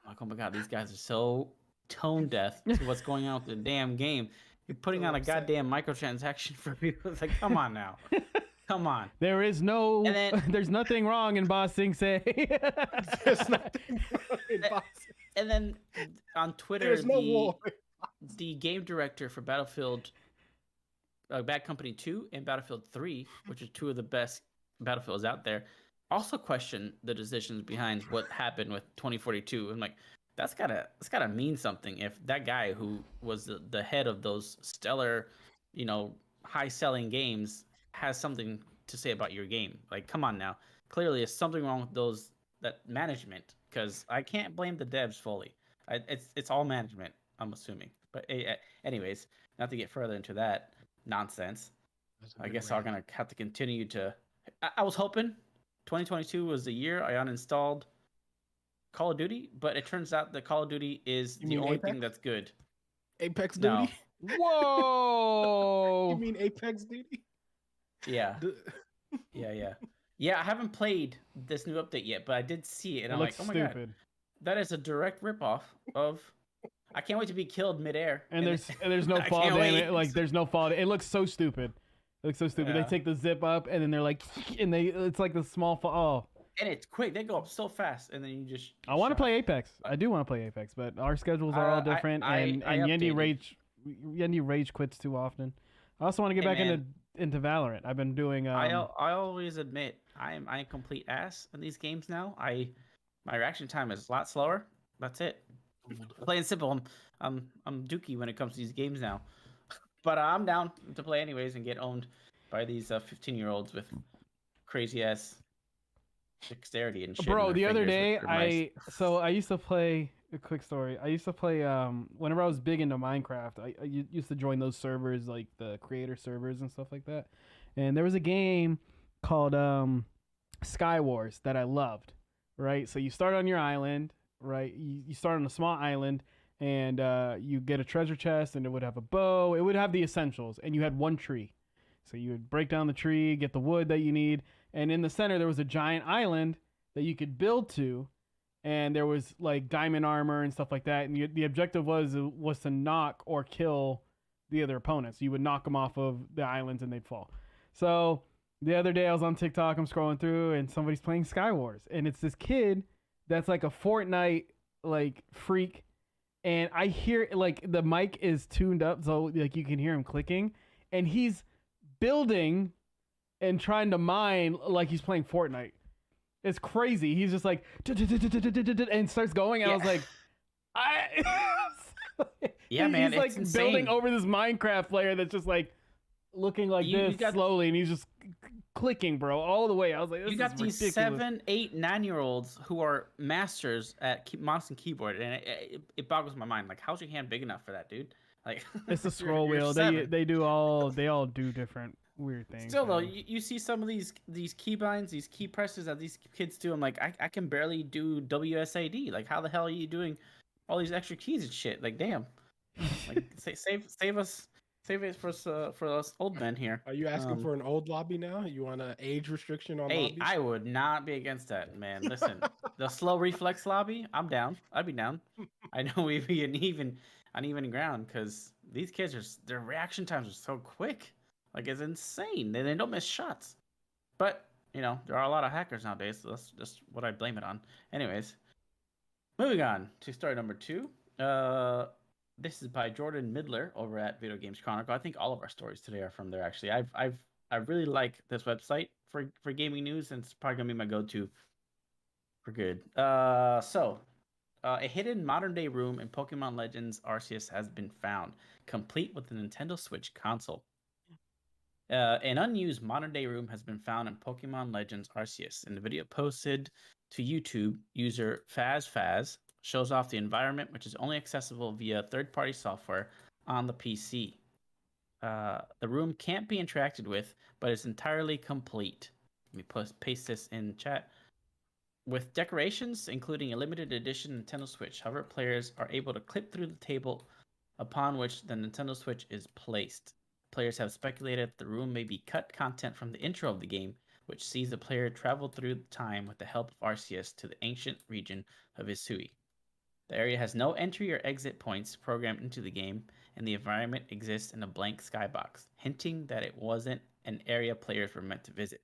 I'm like, oh my God, these guys are so tone deaf to what's going on with the damn game. You're putting on a goddamn microtransaction for people. It's like, come on now. Come on. There's nothing wrong in Boss Sing Say. There's nothing wrong in Boss Sing. And then on Twitter, the game director for Battlefield, Bad Company 2 and Battlefield 3, which are two of the best Battlefields out there, also question the decisions behind what happened with 2042. I'm like, that's gotta mean something if that guy who was the head of those stellar, you know, high selling games has something to say about your game. Like, come on now. Clearly, there's something wrong with those that management because I can't blame the devs fully. It's all management, I'm assuming. But anyways, not to get further into that nonsense. I guess I'm gonna have to continue to. I was hoping 2022 was the year I uninstalled Call of Duty, but it turns out that Call of Duty is the only thing that's good. Apex No. Duty? Whoa! You mean Apex Duty? Yeah. Yeah, I haven't played this new update yet, but I did see it, and I'm like, oh my god, that is a direct ripoff of. I can't wait to be killed midair. And there's no fall damage. Like there's no fall. It looks so stupid. It looks so stupid. Yeah. They take the zip up, and then they're like, and it's like the small fall. Oh. And it's quick. They go up so fast, and then you just. I want to play Apex. I do want to play Apex, but our schedules are all different, and Yendi rage quits too often. I also want to get back into Valorant. I've been doing. I always admit I'm a complete ass in these games now. My reaction time is a lot slower. That's it. Plain and simple. I'm dookie when it comes to these games now, but I'm down to play anyways and get owned by these 15-year-olds with crazy ass dexterity and shit. Bro, the other day I used to play. A quick story. I used to play whenever I was big into Minecraft. I used to join those servers, like the creator servers and stuff like that. And there was a game called Sky Wars that I loved. Right, so you start on your island. Right, you start on a small island, and you get a treasure chest, and it would have a bow. It would have the essentials, and you had one tree. So you would break down the tree, get the wood that you need, and in the center there was a giant island that you could build to. And there was like diamond armor and stuff like that. And the objective was to knock or kill the other opponents. You would knock them off of the islands and they'd fall. So the other day I was on TikTok, I'm scrolling through, and somebody's playing Sky Wars. And it's this kid that's like a Fortnite like freak. And I hear like the mic is tuned up so like you can hear him clicking. And he's building and trying to mine like he's playing Fortnite. It's crazy. He's just like and starts going, and I was like, yeah, man. He's like insane. Building over this Minecraft player that's just like looking like this slowly, and he's just clicking, bro, all the way. I was like, this you got is these ridiculous. 7, 8, 9-year-olds who are masters at mouse and keyboard, and it boggles my mind. Like, how's your hand big enough for that, dude? Like, it's a scroll wheel. They all do different weird things. Still though, you see some of these keybinds, these key presses that these kids do. I'm like, I can barely do WSAD. Like, how the hell are you doing all these extra keys and shit? Like, damn. Like, save us for us old men here. Are you asking for an old lobby now? You want an age restriction on lobbies? I would not be against that, man. Listen, the slow reflex lobby, I'm down. I'd be down. I know we'd be uneven ground because these kids their reaction times are so quick. Like, it's insane. They don't miss shots. But, you know, there are a lot of hackers nowadays, so that's just what I blame it on. Anyways, moving on to story number 2. This is by Jordan Midler over at Video Games Chronicle. I think all of our stories today are from there, actually. I really like this website for gaming news, and it's probably going to be my go-to for good. A hidden modern-day room in Pokemon Legends Arceus has been found, complete with the Nintendo Switch console. An unused modern-day room has been found in Pokemon Legends Arceus. In the video posted to YouTube, user FazFaz shows off the environment, which is only accessible via third-party software on the PC. The room can't be interacted with, but it's entirely complete. Let me paste this in chat. With decorations, including a limited edition Nintendo Switch. However, players are able to clip through the table upon which the Nintendo Switch is placed. Players have speculated that the room may be cut content from the intro of the game, which sees the player travel through time with the help of Arceus to the ancient region of Hisui. The area has no entry or exit points programmed into the game, and the environment exists in a blank skybox, hinting that it wasn't an area players were meant to visit.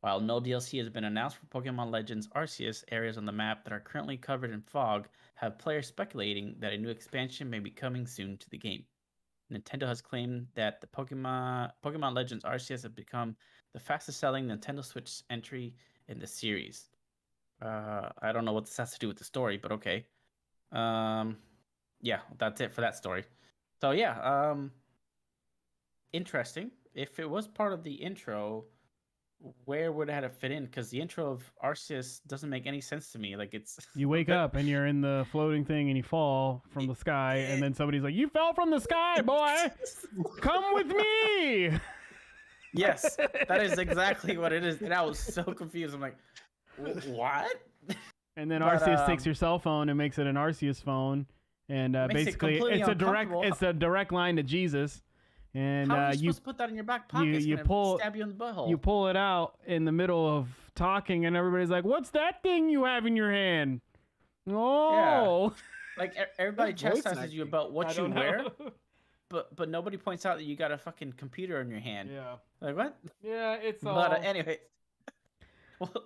While no DLC has been announced for Pokemon Legends Arceus, areas on the map that are currently covered in fog have players speculating that a new expansion may be coming soon to the game. Nintendo has claimed that the Pokemon Legends Arceus have become the fastest-selling Nintendo Switch entry in the series. I don't know what this has to do with the story, but okay. Yeah, that's it for that story. So yeah, interesting. If it was part of the intro, where would it have to fit in? Because the intro of Arceus doesn't make any sense to me. Like it's You wake up and you're in the floating thing and you fall from the sky, and then somebody's like, "You fell from the sky, boy! Come with me!" Yes, that is exactly what it is. And I was so confused. I'm like, what? And then But, Arceus takes your cell phone and makes it an Arceus phone, and Makes it basically completely uncomfortable. it's a direct line to Jesus. And How are you you supposed to put that in your back pocket? It's you gonna pull- stab you in the butthole. you pull it out in the middle of talking, and everybody's like, "What's that thing you have in your hand?" Oh, Like everybody That voice chastises you acting. about what I you don't know. wear, but nobody points out that you got a fucking computer in your hand. Yeah, Like what? yeah, it's all. But anyway,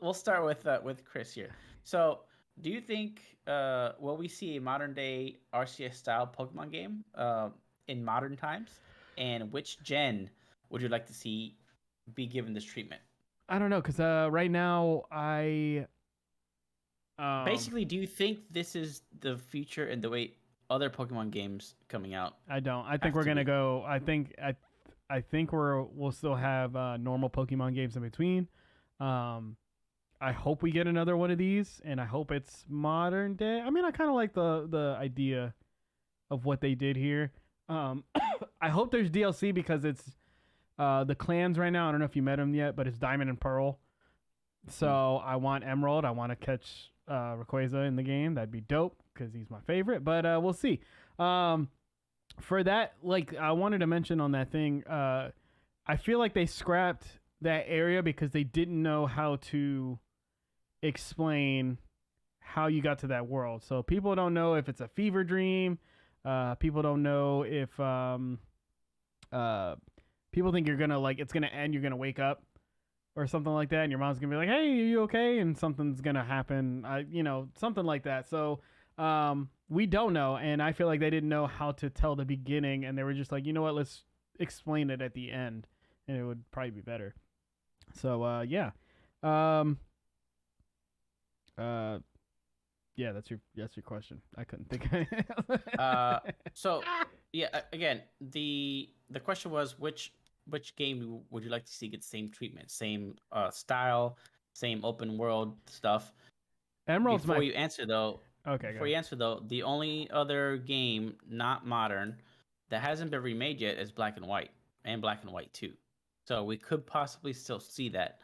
we'll start with Chris here. So, do you think will we see a modern day RCS style Pokemon game in modern times? And which gen would you like to see be given this treatment? I don't know, cause right now I Basically, do you think this is the future and the way other Pokemon games coming out? I don't. I think have we're to gonna be. go. I think we'll still have normal Pokemon games in between. I hope we get another one of these, and I hope it's modern day. I mean, I kind of like the idea of what they did here. I hope there's DLC because it's the clans right now. I don't know if you met them yet, but it's Diamond and Pearl. So I want Emerald. I want to catch Rayquaza in the game. That'd be dope because he's my favorite. But we'll see. For that, like I wanted to mention on that thing, I feel like they scrapped that area because they didn't know how to explain how you got to that world. So people don't know if it's a fever dream. People don't know if people think you're gonna like it's gonna end. You're gonna wake up or something like that, and your mom's gonna be like, "Hey, are you okay?" And something's gonna happen. Something like that. So we don't know, and I feel like they didn't know how to tell the beginning, and they were just like, you know what, let's explain it at the end, and it would probably be better. So yeah. Yeah, that's your question. I couldn't think of it. So yeah, again, the question was which game would you like to see get the same treatment, same style, same open world stuff? Emerald's Before my you answer though, okay. before you answer though, the only other game not modern that hasn't been remade yet is Black and White and Black and White 2. So we could possibly still see that.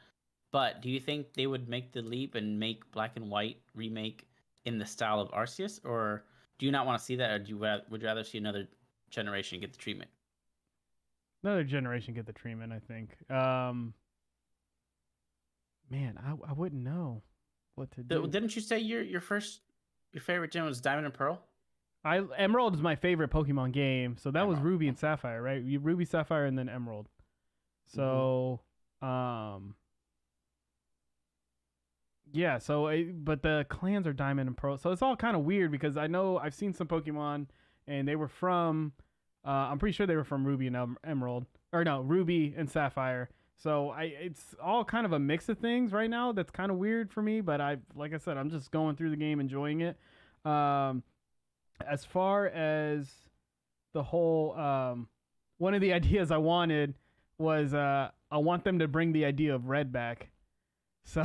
But do you think they would make the leap and make Black and White remake in the style of Arceus, or do you not want to see that, or would you rather see another generation get the treatment? Another generation get the treatment, I think. Man, I wouldn't know what to do. Didn't you say your favorite gen was Diamond and Pearl? Emerald is my favorite Pokemon game, so that was Emerald. Ruby and Sapphire, right? Ruby, Sapphire, and then Emerald. So, yeah. So, but the clans are Diamond and Pearl, so it's all kind of weird because I know I've seen some Pokemon, and they were from. I'm pretty sure they were from Ruby and Emerald, or no, Ruby and Sapphire. So it's all kind of a mix of things right now. That's kind of weird for me, but like I said, I'm just going through the game, enjoying it. As far as the whole, one of the ideas I wanted was I want them to bring the idea of red back. So,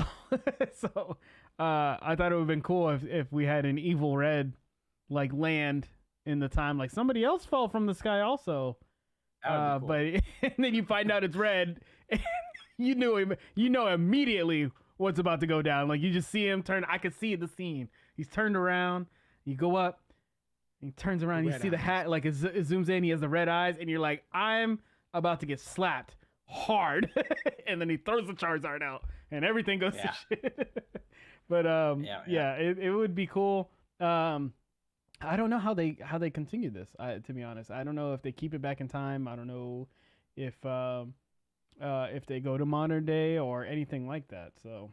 I thought it would have been cool if we had an evil red like land in the time, like somebody else fell from the sky also. Cool. But and then you find out it's red, and you know immediately what's about to go down. Like you just see him turn. I could see the scene. He's turned around. You go up. He turns around. You see the hat. Like it zooms in. He has the red eyes, and you're like, I'm about to get slapped hard. And then he throws the Charizard out, and everything goes to shit. But it would be cool. I don't know how they continue this. To be honest, I don't know if they keep it back in time. I don't know if they go to modern day or anything like that. So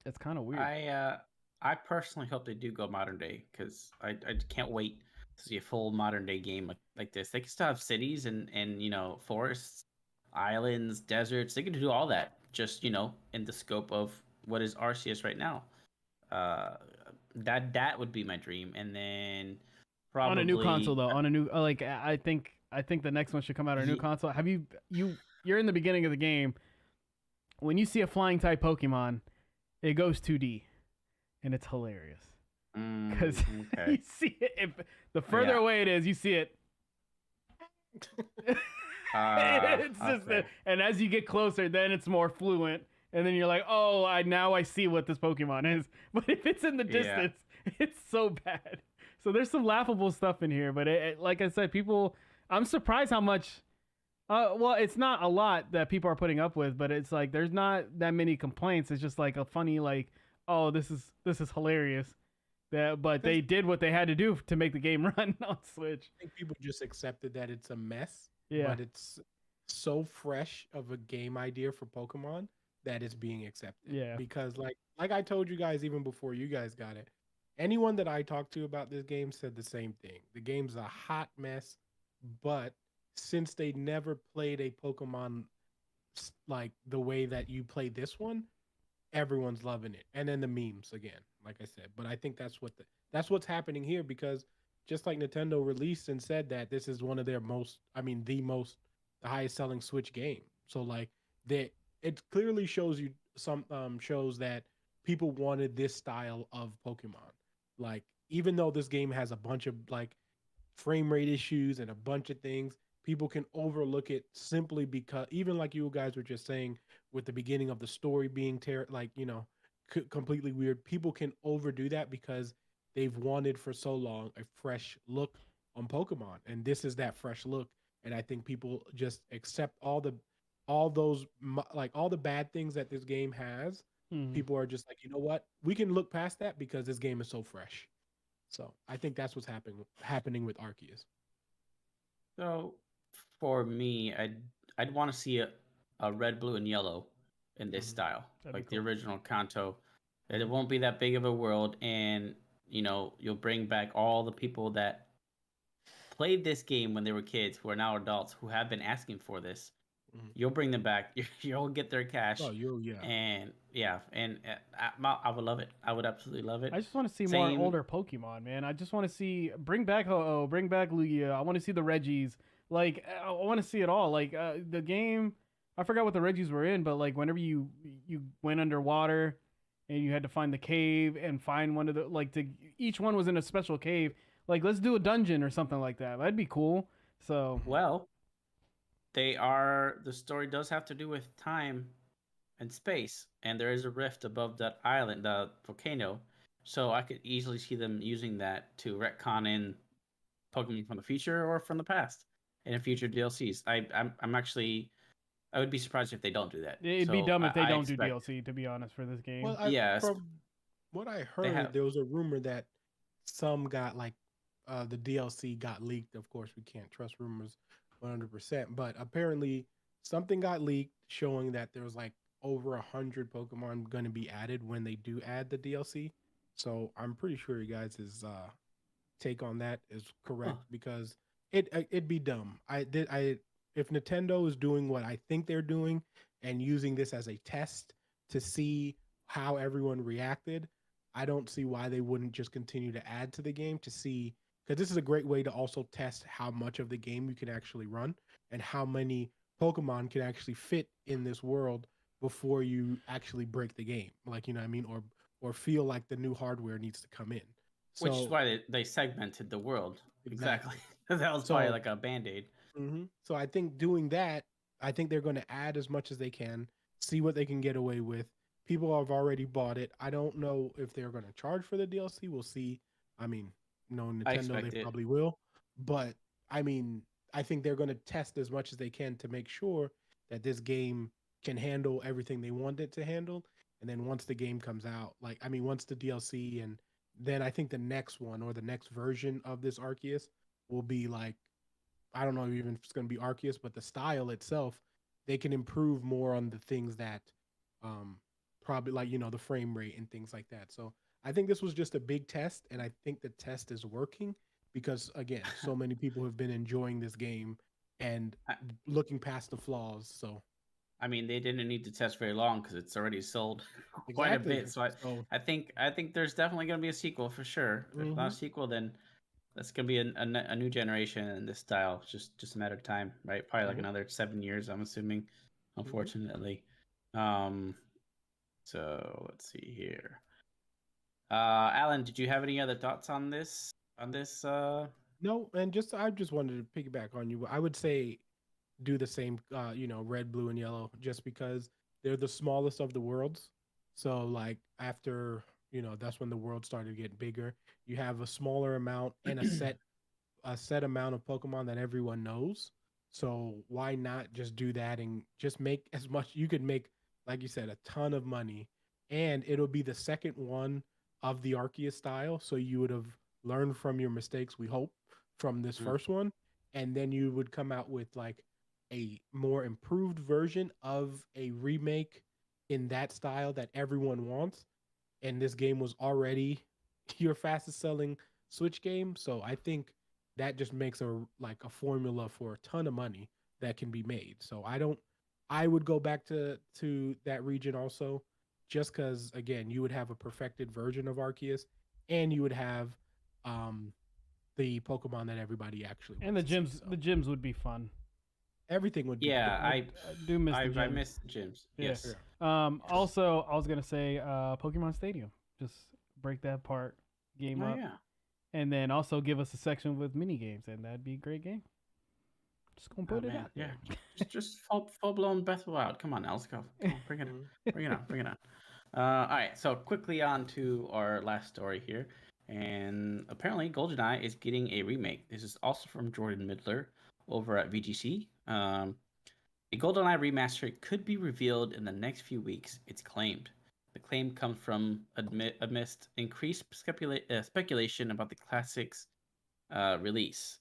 it's kind of weird. I personally hope they do go modern day because I can't wait to see a full modern day game like this. They can still have cities and forests, islands, deserts. They can do all that just in the scope of what is Arceus right now. Uh, that would be my dream, and then On a new console probably though, on a new I think the next one should come out on a new ye- console. Have you're in the beginning of the game when you see a flying type Pokemon, it goes 2D and it's hilarious because okay. you see it. The further Yeah. away it is, you see it. It's just Okay. and as you get closer, then it's more fluent, and then you're like, oh, I see what this Pokemon is. But if it's in the Yeah. distance, it's so bad. So there's some laughable stuff in here, but like I said, people, I'm surprised how much. Well, it's not a lot that people are putting up with, but it's like there's not that many complaints. It's just like a funny, like, oh, this is hilarious. But they did what they had to do to make the game run on Switch. I think people just accepted that it's a mess, Yeah. but it's so fresh of a game idea for Pokemon that it's being accepted. Yeah. Because like I told you guys even before you guys got it, anyone that I talked to about this game said the same thing. The game's a hot mess, but since they never played a Pokemon like the way that you play this one, everyone's loving it. And then the memes again, like I said. But I think that's what's happening here because just like Nintendo released and said that this is one of their the highest selling Switch game. So like it clearly shows you shows that people wanted this style of Pokemon. Like even though this game has a bunch of like frame rate issues and a bunch of things, people can overlook it simply because even like you guys were just saying with the beginning of the story being completely weird, people can overdo that because they've wanted for so long a fresh look on Pokemon, and this is that fresh look. And I think people just accept all the bad things that this game has. Mhm. People are just like, you know what, we can look past that because this game is so fresh. So I think that's what's happening with Arceus. So for me, I'd want to see a red, blue, and yellow in this Mhm. style, That'd be like the cool. original Kanto. And it won't be that big of a world, and you'll bring back all the people that played this game when they were kids, who are now adults, who have been asking for this. Mhm. You'll bring them back. You'll get their cash, Oh, yeah. and yeah, and I would love it. I would absolutely love it. I just want to see more Same. older Pokemon, man. I just want to see bring back Ho-Oh, bring back Lugia. I want to see the Reggies. Like I want to see it all. Like the game, I forgot what the Reggies were in, but like whenever you went underwater and you had to find the cave and find one of the each one was in a special cave. Like let's do a dungeon or something like that. That'd be cool. So Well, the story does have to do with time and space, and there is a rift above that island, the volcano. So I could easily see them using that to retcon in Pokemon from the future or from the past in future DLCs. I'm actually I would be surprised if they don't do that. it'd be So dumb if they I don't do expect DLC. To be honest, for this game. Well, yes, from what I they heard, have. there was a rumor that some got the DLC got leaked. Of course, we can't trust rumors 100%, but apparently something got leaked showing that there was like over 100 Pokemon going to be added when they do add the DLC. So I'm pretty sure you guys' take on that is correct Huh. because it'd be dumb. If Nintendo is doing what I think they're doing and using this as a test to see how everyone reacted, I don't see why they wouldn't just continue to add to the game to see, because this is a great way to also test how much of the game you can actually run and how many Pokemon can actually fit in this world before you actually break the game. Like, you know what I mean? Or feel like the new hardware needs to come in. Which is So why they segmented the world. Exactly. exactly. That was probably So like a band-aid. So I think doing that, I think they're going to add as much as they can, see what they can get away with. People have already bought it. I don't know if they're going to charge for the DLC. We'll see. I mean, no, I Nintendo, they expect it. probably will. But I mean, I think they're going to test as much as they can to make sure that this game can handle everything they want it to handle. And then once the game comes out, once the DLC, and then I think the next one or the next version of this Arceus will be like, I don't know even if it's going to be Arceus, but the style itself, they can improve more on the things that probably the frame rate and things like that. So I think this was just a big test, and I think the test is working because again, so many people have been enjoying this game and I, looking past the flaws. So I mean, they didn't need to test very long because it's already sold quite a Exactly. bit. So I think there's definitely going to be a sequel for sure. If not a sequel, then that's going to be a new generation in this style. It's just a matter of time, right? Probably like another 7 years, I'm assuming. Unfortunately. So let's see here. Alan, did you have any other thoughts on this? No, and I just wanted to piggyback on you. I would say do the same, red, blue, and yellow, just because they're the smallest of the worlds. So like after that's when the world started getting bigger. You have a smaller amount and a set amount of Pokemon that everyone knows. So why not just do that and just make as much you could make, like you said, a ton of money, and it'll be the second one of the Arceus style. So you would have learned from your mistakes, we hope, from this first one, and then you would come out with like a more improved version of a remake in that style that everyone wants. And this game was already your fastest selling Switch game, so I think that just makes a formula for a ton of money that can be made. So I would go back to that region also, just because again you would have a perfected version of Arceus, and you would have um the Pokemon that everybody actually And wants to see. So the gyms would be fun. everything would be Yeah, fun. I do miss the gyms. I miss the gyms. Yeah. Yes. Also, I was gonna say Pokemon Stadium. Just break that part game up, and then also give us a section with mini games, and that'd be a great game. Just gonna put it out there. Yeah. just full blown Breath of the Wild. Come on now, let's go. Come on, bring it on. Bring it on. All right, so quickly on to our last story here. And apparently, Goldeneye is getting a remake. This is also from Jordan Midler over at VGC. A Goldeneye remaster could be revealed in the next few weeks, it's claimed. The claim comes from amidst increased speculation about the classic's release.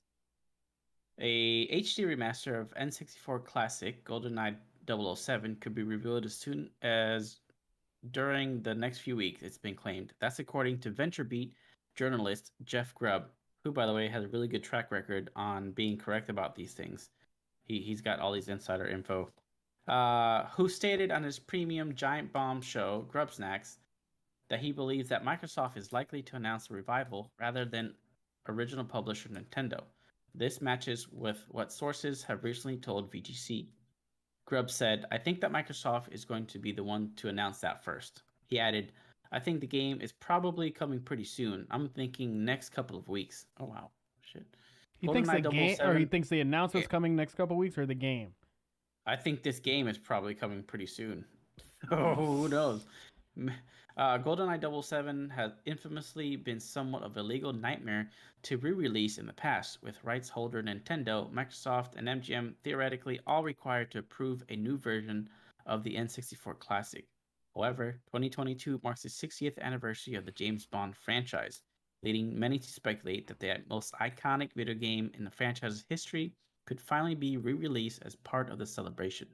A HD remaster of N64 classic Goldeneye 007 could be revealed as soon as during the next few weeks, it's been claimed. That's according to VentureBeat journalist Jeff Grubb, who, by the way, has a really good track record on being correct about these things. He's got all these insider info. Who stated on his premium Giant Bomb show, Grubsnacks, that he believes that Microsoft is likely to announce a revival rather than original publisher Nintendo. This matches with what sources have recently told VGC. Grubb said, I think that Microsoft is going to be the one to announce that first. He added, I think the game is probably coming pretty soon. I'm thinking next couple of weeks. Oh, wow. Shit. He thinks the game, or he thinks the announcement's coming next couple weeks, or the game? I think this game is probably coming pretty soon. Oh, who knows? GoldenEye 007 has infamously been somewhat of a legal nightmare to re-release in the past, with rights holder Nintendo, Microsoft, and MGM theoretically all required to approve a new version of the N64 classic. However, 2022 marks the 60th anniversary of the James Bond franchise, leading many to speculate that the most iconic video game in the franchise's history could finally be re-released as part of the celebration.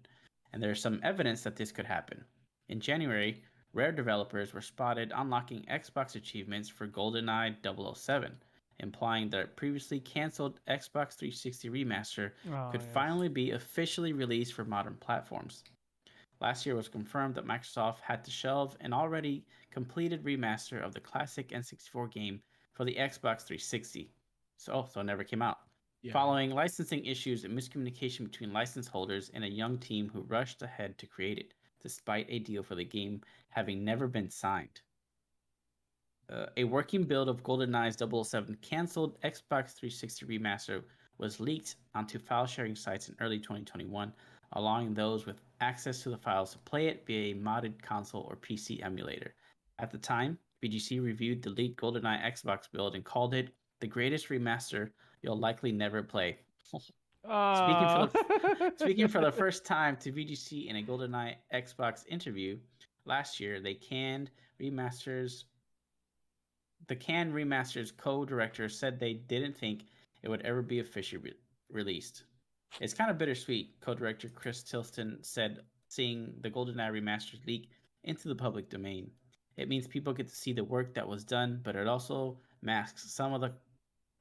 And there is some evidence that this could happen. In January, Rare developers were spotted unlocking Xbox achievements for GoldenEye 007, implying that previously canceled Xbox 360 remaster could finally be officially released for modern platforms. Last year was confirmed that Microsoft had to shelve an already completed remaster of the classic N64 game for the Xbox 360. So it never came out. Yeah. Following licensing issues and miscommunication between license holders and a young team who rushed ahead to create it, despite a deal for the game having never been signed. A working build of GoldenEye's 007 canceled Xbox 360 remaster was leaked onto file-sharing sites in early 2021, allowing those with access to the files to play it via a modded console or PC emulator. At the time, VGC reviewed the leaked GoldenEye Xbox build and called it the greatest remaster you'll likely never play. Speaking for the first time to VGC in a GoldenEye Xbox interview last year, the Canned Remasters co-director said they didn't think it would ever be officially released. It's kind of bittersweet, co-director Chris Tilston said, seeing the GoldenEye remasters leak into the public domain. It means people get to see the work that was done, but it also masks some of the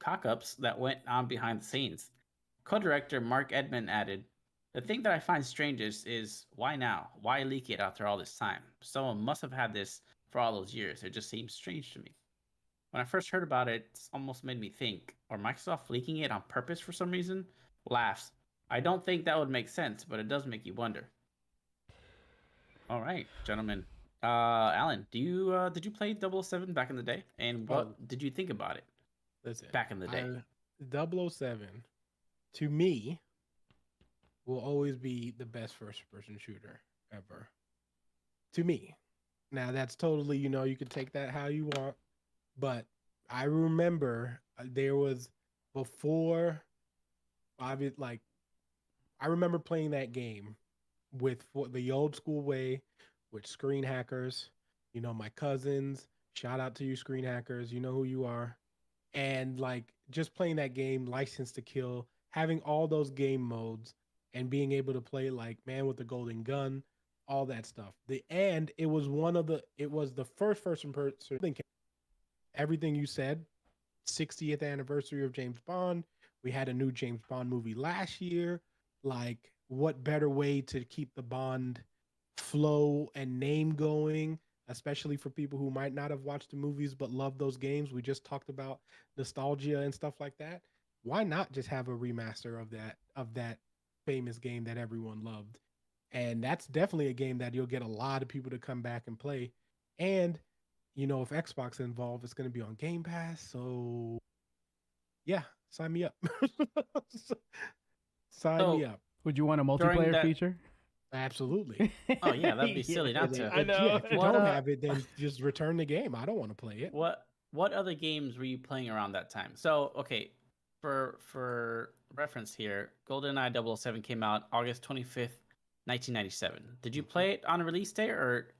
cock-ups that went on behind the scenes. Co-director Mark Edmond added, The thing that I find strangest is why now? Why leak it after all this time? Someone must have had this for all those years. It just seems strange to me. When I first heard about it, it almost made me think, or Microsoft leaking it on purpose for some reason? Laughs. I don't think that would make sense, but it does make you wonder. All right, gentlemen. Alan, did you play 007 back in the day? And what Oh, did you think about it listen, back in the day? 007 to me will always be the best first-person shooter ever. To me. Now that's totally, you can take that how you want, but I remember there was before like I remember playing that game with the old school way with screen hackers, my cousins. Shout out to you, screen hackers. You know who you are. And like just playing that game, License to Kill, having all those game modes and being able to play like Man with the Golden Gun, all that stuff. It was the first person everything you said. 60th anniversary of James Bond. We had a new James Bond movie last year. Like, what better way to keep the Bond flow and name going, especially for people who might not have watched the movies but love those games? We just talked about nostalgia and stuff like that. Why not just have a remaster of that famous game that everyone loved? And that's definitely a game that you'll get a lot of people to come back and play. And if Xbox is involved, it's going to be on Game Pass. So yeah, sign me up. Sign me So up. Would you want a during multiplayer that, feature? Absolutely. oh yeah, that'd be silly not to. I know. If you What don't have it, then just return the game. I don't want to play it. what other games were you playing around that time? So okay, for reference here, GoldenEye 007 came out August 25th, 1997. Did you play it on a release day or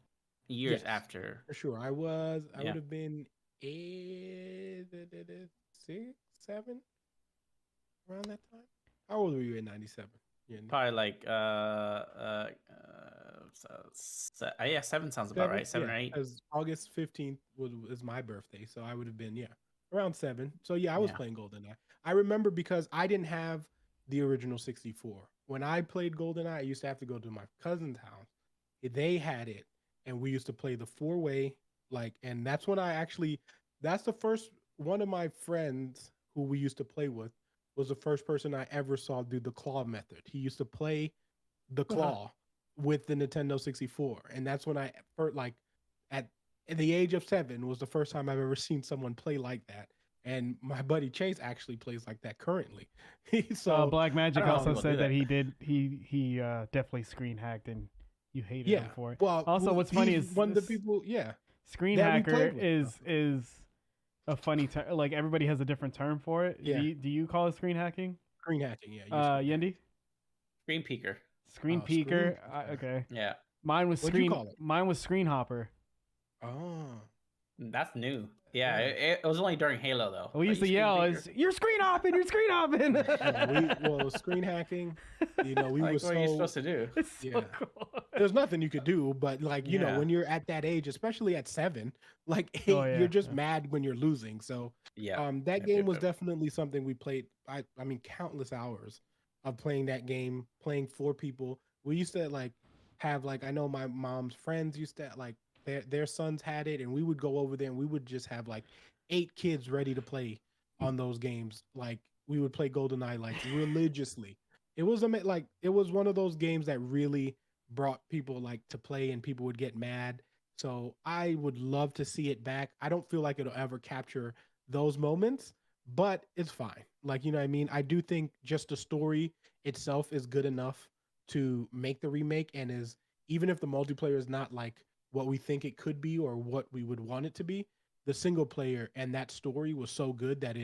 years Yes, after? for sure. I would Yeah. have been 6, 7 around that time. How old were you in 97? Probably like yeah, 7 sounds about right. 7 Yeah, or 8. because August 15th is my birthday, so I would have been around 7. So yeah, I was Yeah. playing GoldenEye. I remember because I didn't have the original 64. When I played GoldenEye, I used to have to go to my cousin's house. They had it, and we used to play the 4-way. And that's when that's the first one of my friends who we used to play with was the first person I ever saw do the claw method. He used to play the claw with the Nintendo 64, and that's when I first at the age of 7 was the first time I've ever seen someone play like that. And my buddy Chase actually plays like that currently. So Black Magic I don't know also how people said do that that. he did. He definitely screen hacked, and you hated yeah. him for it. Well, Also, what's funny he's is one of the this people. Yeah, screen that we hacker played with, is a funny term. Like everybody has a different term for it. Yeah. Do you call it screen hacking? screen hacking. Yeah. Yendi? Screen peeker. Screen Oh, screen peeker. peeker. Okay. Yeah. Mine was What'd you screen. call it? Mine was screen hopper. Oh, That's new. Yeah, Yeah. it was only during Halo though. We used to yell, "You're screen hopping! You're screen hopping!" screen hacking. We Like, were what are you so supposed to do? It's so Yeah. cool. there's nothing you could do, but Yeah. when you're at that age, especially at 7, Oh, yeah, you're just yeah. mad when you're losing. So Yeah. that Yep, game yep, was yep. definitely something we played. I mean, countless hours of playing that game, playing 4 people. We used to have I know my mom's friends used to their sons had it, and we would go over there and we would just have 8 kids ready to play on those games. We would play GoldenEye religiously. It was it was one of those games that really brought people to play, and people would get mad. So I would love to see it back. I don't feel like it'll ever capture those moments, but it's fine. You know what I mean? I do think just the story itself is good enough to make the remake, and is even if the multiplayer is not what we think it could be or what we would want it to be, the single player and that story was so good that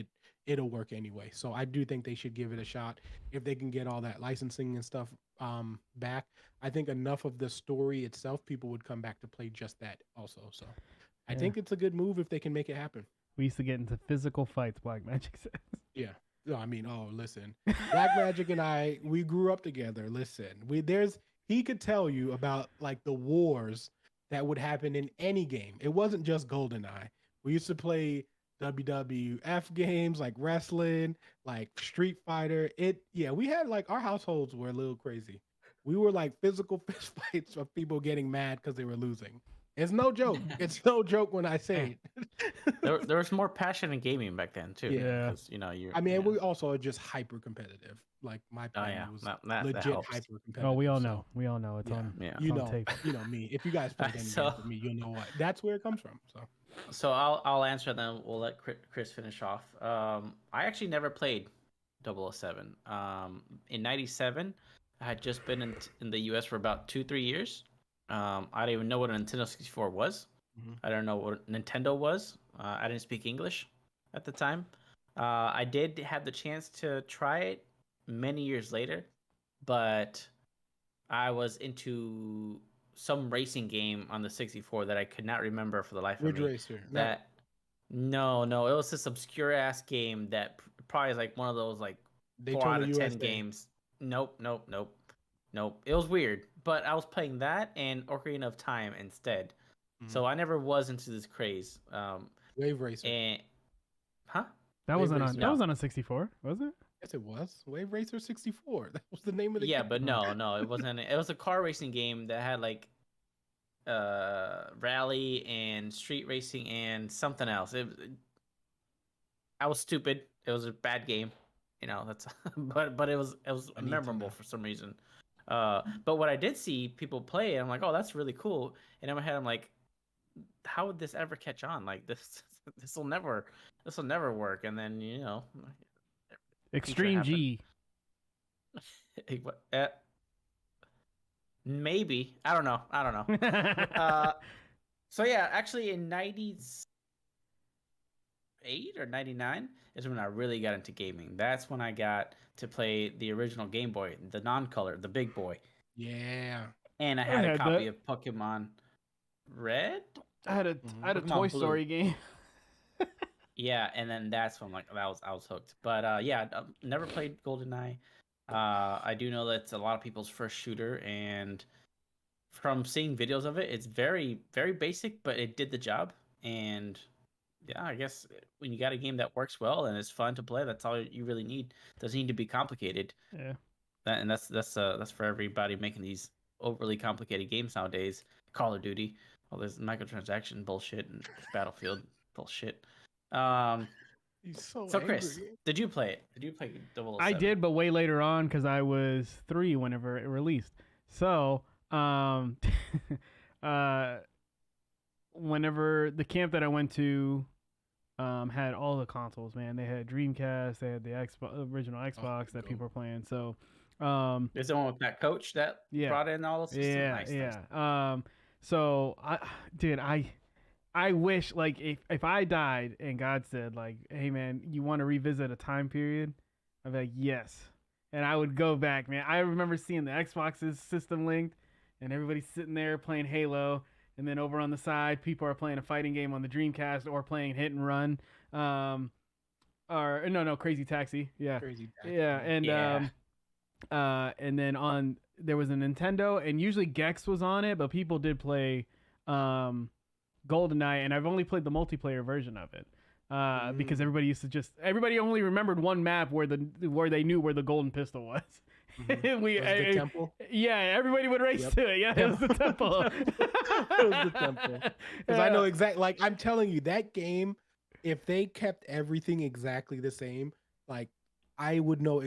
it'll work anyway. So I do think they should give it a shot if they can get all that licensing and stuff back. I think enough of the story itself, people would come back to play just that also. So I Yeah. think it's a good move if they can make it happen. We used to get into physical fights. Black Magic says. Yeah. No, I mean, listen, Black Magic and I, we grew up together. Listen, he could tell you about the wars that would happen in any game. It wasn't just GoldenEye. We used to play WWF games, wrestling, Street Fighter. We had our households were a little crazy. we were like physical fist fights of people getting mad because they were losing. It's no joke. It's no joke when I say it. There was more passion in gaming back then too. Yeah. because you. I mean, we also are just hyper competitive. Like my Oh plan yeah, was that legit helps. hyper competitive. Oh, we all so, know. We all know. It's yeah. on. Yeah. It's you on know, tape. you know me. If you guys play any So- games with me, you'll know what. That's where it comes from. So I'll answer, then we'll let Chris finish off. I actually never played 007. In '97, I had just been in the U.S. for about 2-3 years. I didn't even know what a Nintendo 64 was. Mhm. I don't know what Nintendo was. I didn't speak English at the time. I did have the chance to try it many years later, but I was into some racing game on the 64 that I could not remember for the life of Ridge me. Racer. That no, it was this obscure ass game that probably is like one of those like 4 out Daytona of 10 USA. games. Nope. It was weird, but I was playing that and Ocarina of Time instead. So I never was into this craze. Wave Racer. And huh? That Wave wasn't on. Racer. That was on a 64, was it? Yes, it was Wave Racer 64. That was the name of the Yeah, game. but no, it wasn't. It was a car racing game that had like rally and street racing and something else. I was stupid. It was a bad game. That's but it was I need to memorable know. for some reason. But what I did see people play, I'm like, oh, that's really cool. And in my head, I'm like, how would this ever catch on? Like this will never work. And then Extreme G. maybe I don't know. So yeah, actually in '98 or '99 is when I really got into gaming. That's when I got to play the original Game Boy, the non-color, the big boy. Yeah. And I had a had copy that. of Pokemon Red. I had a Pokemon Toy Blue. Story game. Yeah, and then that's when I was hooked. But yeah, I never played GoldenEye. I do know that's a lot of people's first shooter, and from seeing videos of it, it's very, very basic, but it did the job. And yeah, I guess when you got a game that works well and it's fun to play, that's all you really need. Doesn't need to be complicated. Yeah. That's for everybody making these overly complicated games nowadays. Call of Duty, all this microtransaction bullshit and Battlefield bullshit. He's so Chris, angry. did you play it? Did you play 007? I did, but way later on because I was 3 whenever it released. So, whenever the camp that I went to had all the consoles, man, they had Dreamcast, they had the original Xbox that people were playing. So, is the one with that coach that brought in all those systems? Yeah, Nice. So I wish, like, if I died and God said, like, hey man, you want to revisit a time period, I'd be like, yes. And I would go back, man. I remember seeing the Xbox's system linked and everybody's sitting there playing Halo, and then over on the side people are playing a fighting game on the Dreamcast or playing Hit and Run, or no, Crazy Taxi. Yeah. Crazy Taxi. Yeah, and then there was a Nintendo, and usually Gex was on it, but people did play GoldenEye, and I've only played the multiplayer version of it because everybody only remembered one map where they knew where the golden pistol was. The temple. Yeah, everybody would race to it. Yeah, it was the temple. It was the temple. Because I know exactly. Like, I'm telling you, that game, if they kept everything exactly the same, like, I would know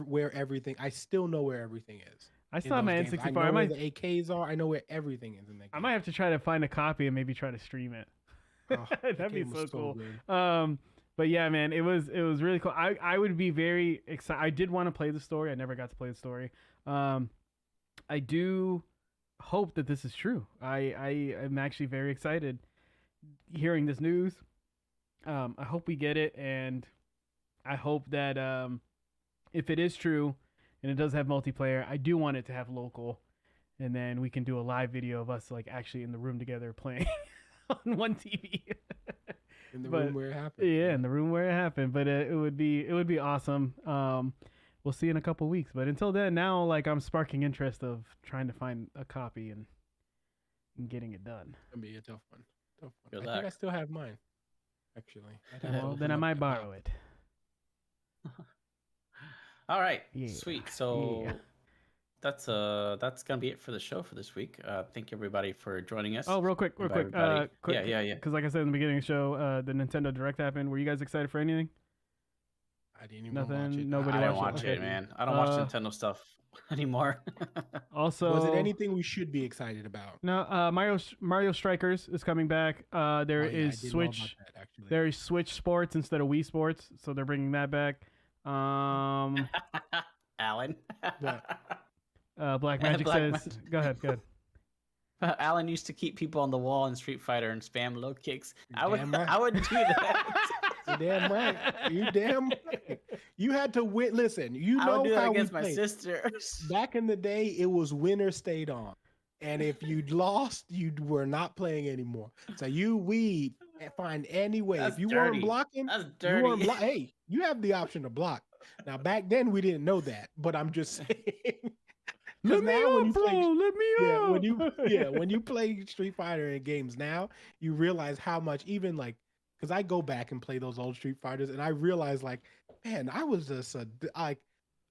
where everything. I still know where everything is. I still have my N64. I know where the AKs are. I know where everything is in that game. I might have to try to find a copy and maybe try to stream it. That'd be so cool. Good. But yeah, man, it was really cool. I would be very excited. I did want to play the story. I never got to play the story. I do hope that this is true. I am actually very excited hearing this news. I hope we get it, and I hope that if it is true and it does have multiplayer, I do want it to have local, and then we can do a live video of us like actually in the room together playing on one TV. In the room where it happened. Yeah, in the room where it happened. But it would be awesome. We'll see in a couple weeks. But until then, now like I'm sparking interest of trying to find a copy and getting it done. It's gonna be a tough one. Good I luck. think I still have mine. Actually. Well, then I might borrow it. All right. Yeah. Sweet. So Yeah. that's gonna be it for the show for this week. Thank everybody for joining us. Oh, real quick, Bye, everybody. Yeah. Because like I said in the beginning of the show, the Nintendo Direct happened. Were you guys excited for anything? I didn't even Nothing. watch it. Nobody I don't watched watch it. it, man. I don't watch Nintendo stuff anymore. Also, Was it anything we should be excited about? No, Mario Strikers is coming back. There is I didn't know Switch. about that, actually. There is Switch Sports instead of Wii Sports, so they're bringing that back. Alan. Black Magic says, "Go ahead, go ahead." Alan used to keep people on the wall in Street Fighter and spam low kicks. You're damn right. I would do that. You're damn right. You damn right. You had to win. Listen, you I know would do that how against we my played. sisters. Back in the day, it was winner stayed on. And if you lost, you were not playing anymore. So we find any way. That's If you dirty. weren't blocking, That's you weren't dirty. hey, you have the option to block. Now back then we didn't know that, but I'm just saying. Let me up, bro. Let me up. When you play Street Fighter in games now, you realize how much even like because I go back and play those old Street Fighters and I realize like, man, I was just like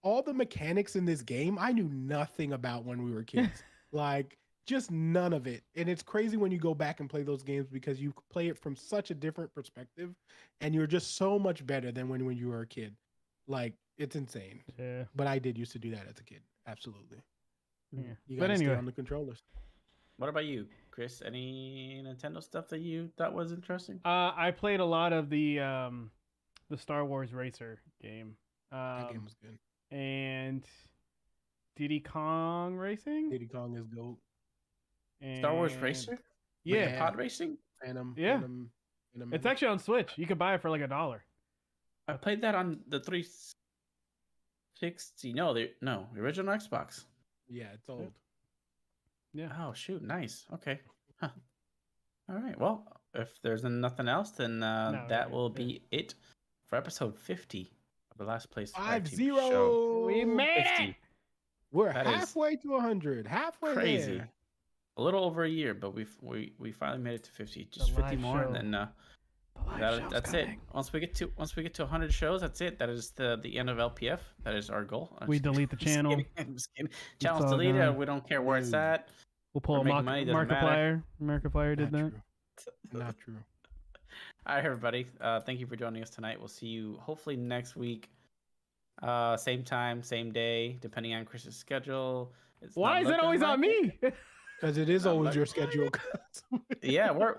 all the mechanics in this game I knew nothing about when we were kids. Like just none of it. And it's crazy when you go back and play those games because you play it from such a different perspective and you're just so much better than when you were a kid. Like it's insane. Yeah. But I did used to do that as a kid. Absolutely. Yeah. You But gotta anyway, stay on the controllers. What about you, Chris? Any Nintendo stuff that you thought was interesting? I played a lot of the Star Wars Racer game. That game was good. And Diddy Kong Racing. Diddy Kong is GOAT. Star Wars And- Racer? Yeah. Like pod racing? Phantom. Yeah. Phantom It's actually on Switch. You could buy it for like $1. I played that on the 360. No, the original Xbox. Yeah, it's old. Yeah. Oh shoot, nice. Okay. Huh. All right. Well, if there's nothing else, then that will be it for episode 50 of the Last Place 5-0. show. We made 50. it. We're That is halfway to 100. Halfway Crazy. there. A little over a year, but we finally made it to 50. Just The 50 live more, show. and then The live show's that's coming. it. Once we get to 100 shows, that's it. That is the end of LPF. That is our goal. I'm We just delete the kidding. channel. I'm just kidding. Channel's all deleted. gone. We don't care where it's Dude. at. We'll pull We're a making money, doesn't matter. Markiplier. Markiplier did Not that. true. Not true. All right, everybody. Thank you for joining us tonight. We'll see you hopefully next week. Same time, same day, depending on Chris's schedule. It's Why not is it looking always on like me? it. Because it is Not always your looking schedule. Yeah, we're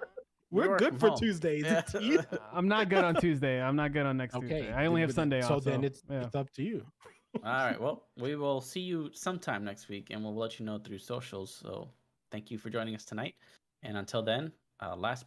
We're work good from for home. Tuesdays. Yeah. It's you. I'm not good on Tuesday. I'm not good on next Okay. Tuesday. I only have Sunday off. So then it's yeah. up to you. All right. Well, we will see you sometime next week, and we'll let you know through socials. So thank you for joining us tonight. And until then, last